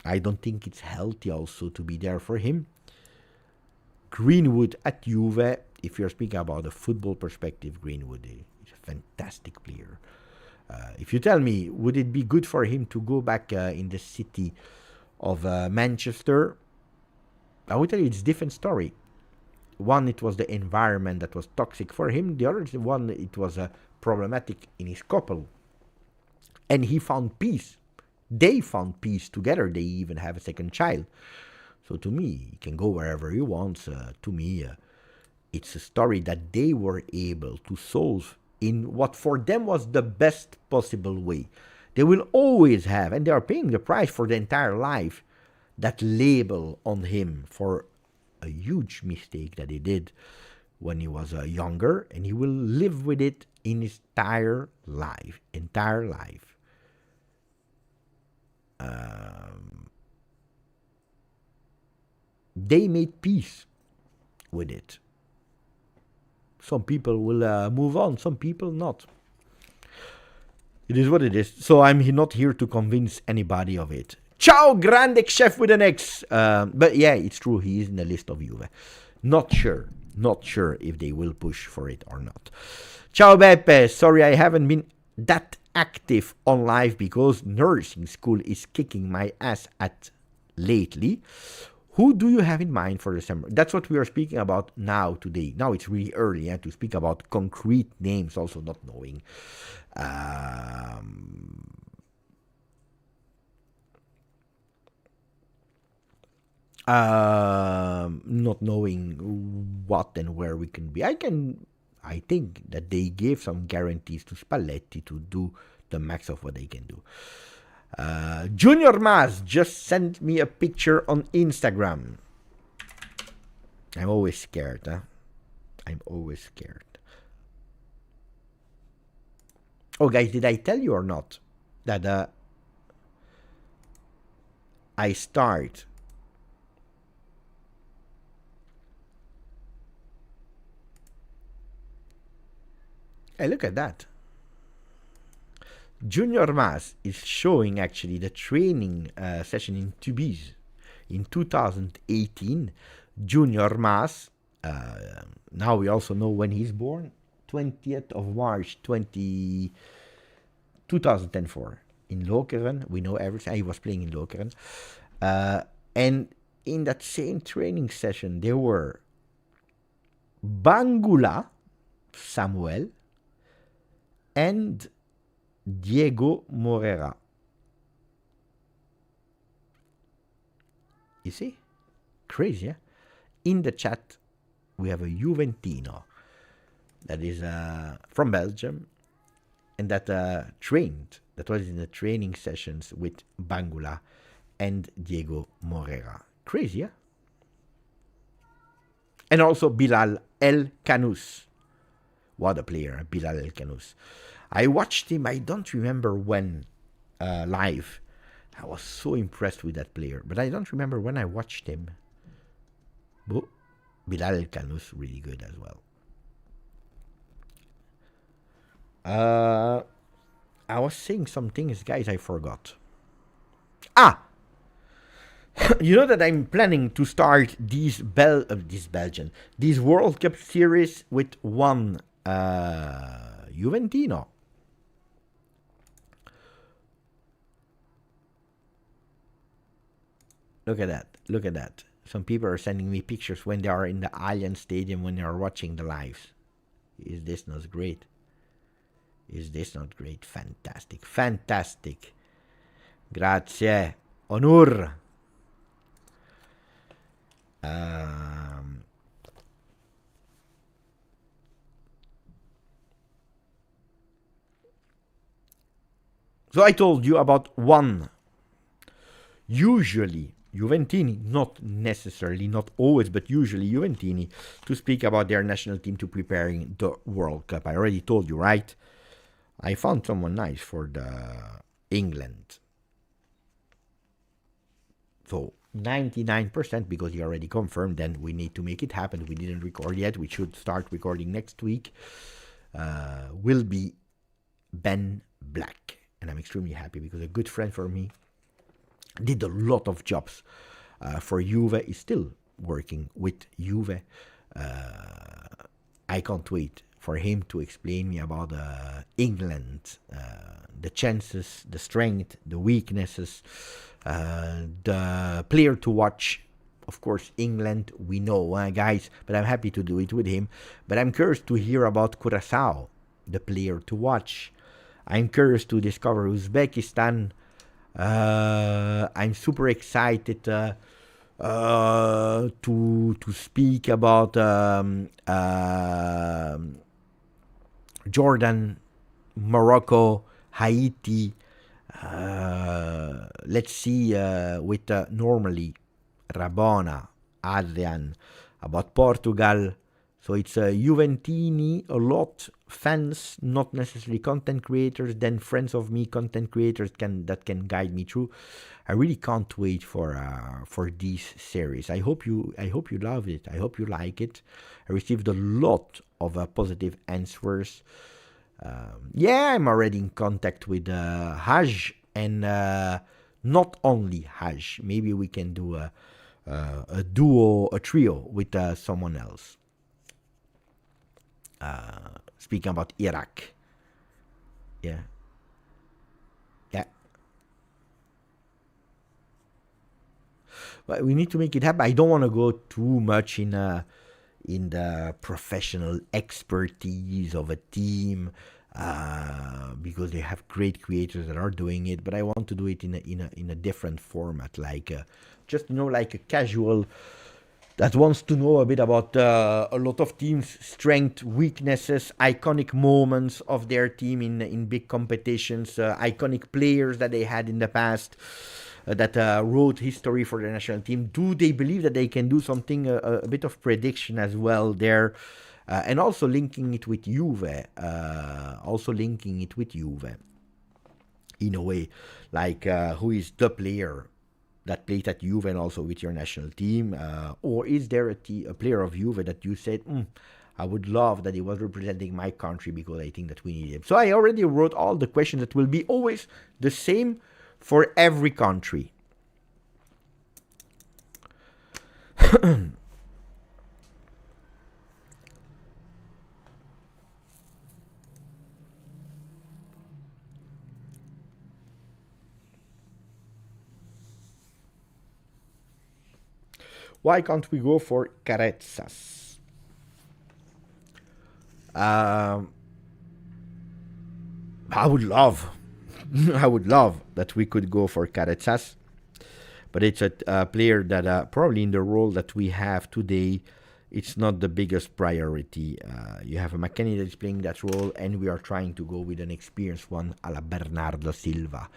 I don't think it's healthy also to be there for him. Greenwood at Juve, if you're speaking about a football perspective, Greenwood is a fantastic player. If you tell me, would it be good for him to go back in the city of Manchester? I would tell you it's a different story. One, it was the environment that was toxic for him. The other one, it was problematic in his couple. And he found peace. They found peace together. They even have a second child. So to me, he can go wherever he wants. To me, it's a story that they were able to solve in what for them was the best possible way. They will always have, and they are paying the price for the entire life, that label on him for a huge mistake that he did when he was younger, and he will live with it in his entire life. They made peace with it. Some people will move on, some people not. It is what it is. So I'm not here to convince anybody of it. Ciao, grande chef with an X. But yeah, it's true. He is in the list of Juve. Not sure if they will push for it or not. Ciao, Beppe. Sorry, I haven't been that active on live because nursing school is kicking my ass at lately. Who do you have in mind for December? That's what we are speaking about now, today. Now it's really early to speak about concrete names, also not knowing. Not knowing what and where we can be. I think that they gave some guarantees to Spalletti to do the max of what they can do. Junior Maz just sent me a picture on Instagram. I'm always scared, I'm always scared. Oh, guys, did I tell you or not that I start Hey, look at that. Junior Mas is showing actually the training session in Tubize in 2018. Junior Mas, now we also know when he's born, 20th of March 2004 in Lokeren. We know everything. He was playing in Lokeren. And in that same training session, there were Bangula, Samuel, and Diego Morera. You see? Crazy, yeah? In the chat, we have a Juventino that is from Belgium and that was in the training sessions with Bangula and Diego Morera. Crazy, yeah? And also Bilal El Kanous. What a player, Bilal El Kanous. I watched him, I don't remember when, live. I was so impressed with that player, but I don't remember when I watched him. But Bilal El Kanous, really good as well. I was saying some things, guys, I forgot. You know that I'm planning to start these World Cup series with one Juventino. Look at that. Look at that. Some people are sending me pictures when they are in the Allianz Stadium when they are watching the lives. Is this not great? Is this not great? Fantastic. Fantastic. Grazie. Onur. So I told you about one. Usually Juventini, not necessarily, not always, but usually Juventini, to speak about their national team to preparing the World Cup. I already told you, right? I found someone nice for the England. So 99% because he already confirmed, then we need to make it happen. We didn't record yet. We should start recording next week. Will be Ben Black. And I'm extremely happy because a good friend for me did a lot of jobs for Juve, is still working with Juve. I can't wait for him to explain me about England, the chances, the strength, the weaknesses, the player to watch. Of course, England, we know, guys, but I'm happy to do it with him. But I'm curious to hear about Curaçao, the player to watch. I'm curious to discover Uzbekistan. I'm super excited to speak about Jordan, Morocco, Haiti. Let's see with normally Rabona, Adrian, about Portugal. So it's Juventini, a lot fans, not necessarily content creators, then friends of me, content creators that can guide me through. I really can't wait for this series. I hope you love it. I hope you like it. I received a lot of positive answers. I'm already in contact with Haj, and not only Haj. Maybe we can do a duo, a trio with someone else. Speaking about Iraq. Yeah. But we need to make it happen. I don't want to go too much in the professional expertise of a team because they have great creators that are doing it. But I want to do it in a different format, like just like a casual that wants to know a bit about a lot of teams' strengths, weaknesses, iconic moments of their team in big competitions, iconic players that they had in the past that wrote history for the national team. Do they believe that they can do something, a bit of prediction as well there, and also linking it with Juve, in a way, like who is the player that played at Juve and also with your national team, or is there a player of Juve that you said, I would love that he was representing my country because I think that we need him. So I already wrote all the questions that will be always the same for every country. Why can't we go for Carezas? I would love that we could go for Carezas, but it's a player that probably in the role that we have today, it's not the biggest priority. You have a McKennie that is playing that role, and we are trying to go with an experienced one, a la Bernardo Silva.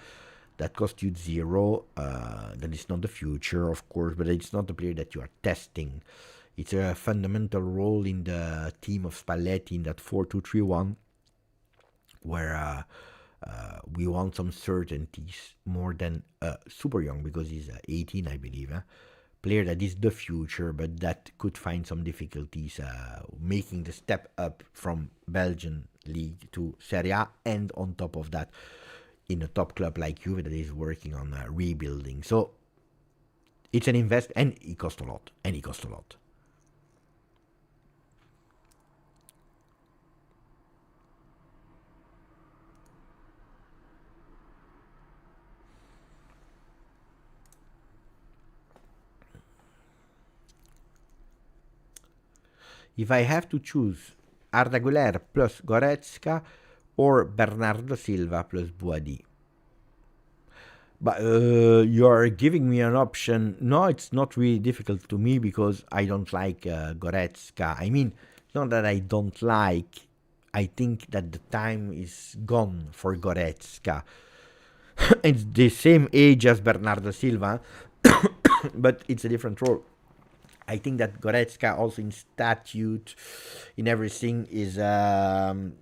That cost you 0. That is not the future, of course, but it's not the player that you are testing. It's a fundamental role in the team of Spalletti in that 4-2-3-1, where we want some certainties more than super young, because he's 18, I believe. Player that is the future, but that could find some difficulties making the step up from Belgian league to Serie A, and on top of that, in a top club like Juve that is working on rebuilding. So It's an invest, and it costs a lot. If I have to choose Arda Güler plus Goretzka or Bernardo Silva plus Boadi. But you're giving me an option. No, it's not really difficult to me because I don't like Goretzka. I mean, it's not that I don't like. I think that the time is gone for Goretzka. It's the same age as Bernardo Silva, but it's a different role. I think that Goretzka also in statute, in everything, is to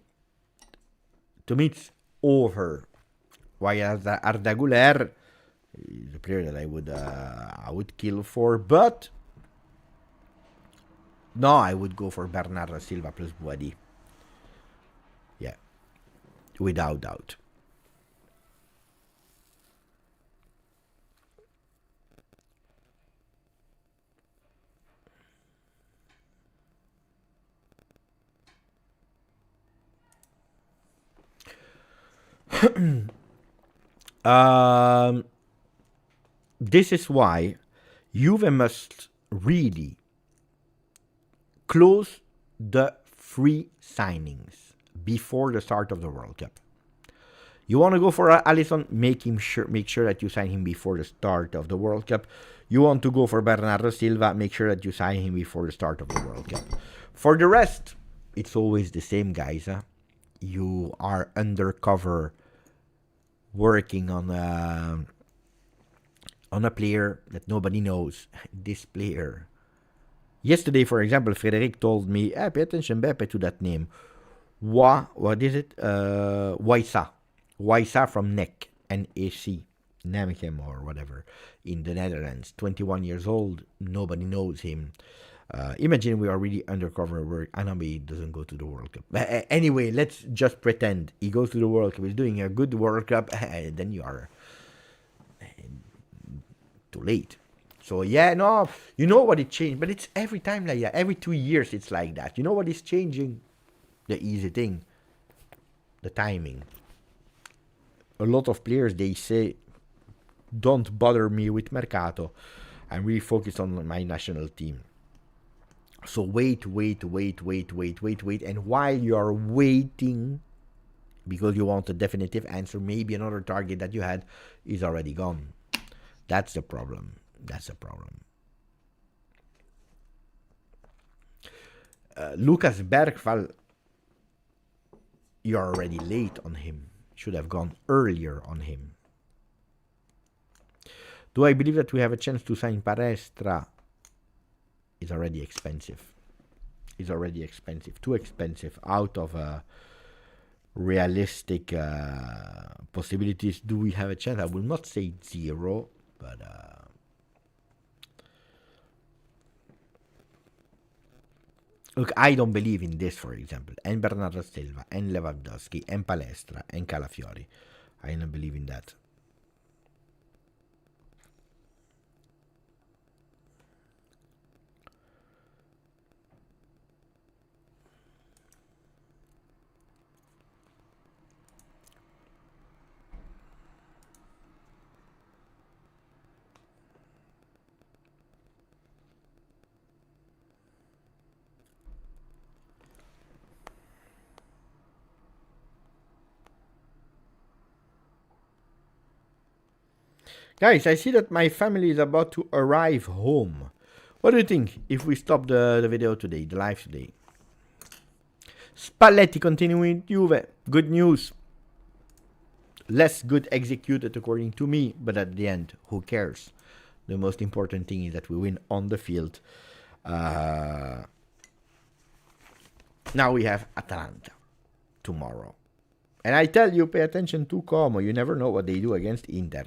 me it's over. While Arda Güler is a player that I would kill for, but no, I would go for Bernardo Silva plus Boadi. Yeah, without doubt. This is why Juve must really close the free signings before the start of the World Cup. You want to go for Alisson, make sure that you sign him before the start of the World Cup. You want to go for Bernardo Silva, make sure that you sign him before the start of the World Cup. For the rest, it's always the same, guys. You are undercover working on a player that nobody knows. This player. Yesterday, for example, Frederic told me, pay attention, Beppe, to that name. What is it? Waisa. Waisa from NEC, NAC, Nijmegen or whatever, in the Netherlands. 21 years old, nobody knows him. Imagine we are really undercover work. Anabi doesn't go to the World Cup. But anyway, let's just pretend he goes to the World Cup. He's doing a good World Cup. Then you are too late. So yeah, no, you know what it changed, but it's every time like that. Every 2 years it's like that. You know what is changing? The easy thing, the timing. A lot of players, they say, don't bother me with Mercato. I'm really focused on my national team. So wait. And while you're waiting, because you want a definitive answer, maybe another target that you had is already gone. That's the problem. Lucas Bergvall, you're already late on him. Should have gone earlier on him. Do I believe that we have a chance to sign Palestra? It's already expensive. Too expensive. Out of realistic possibilities, do we have a chance? I will not say zero, but look, I don't believe in this, for example, and Bernardo Silva, and Lewandowski, and Palestra, and Calafiori. I don't believe in that. Guys, I see that my family is about to arrive home. What do you think if we stop the video today, the live today? Spalletti continuing Juve. Good news. Less good executed according to me, but at the end, who cares? The most important thing is that we win on the field. Now we have Atalanta tomorrow. And I tell you, pay attention to Como. You never know what they do against Inter.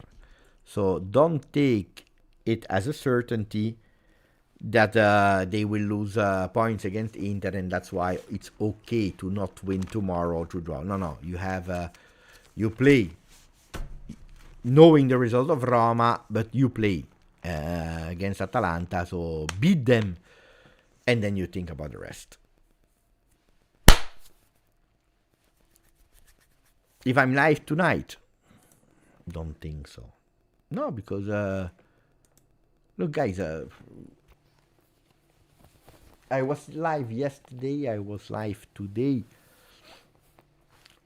So don't take it as a certainty that they will lose points against Inter, and that's why it's okay to not win tomorrow or to draw. No. You have you play knowing the result of Roma, but you play. against Atalanta. So beat them, and then you think about the rest. If I'm live tonight, don't think so. No, because look, guys, I was live yesterday. I was live today.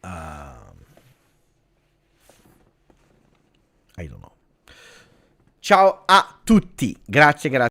I don't know. Ciao a tutti. Grazie, grazie.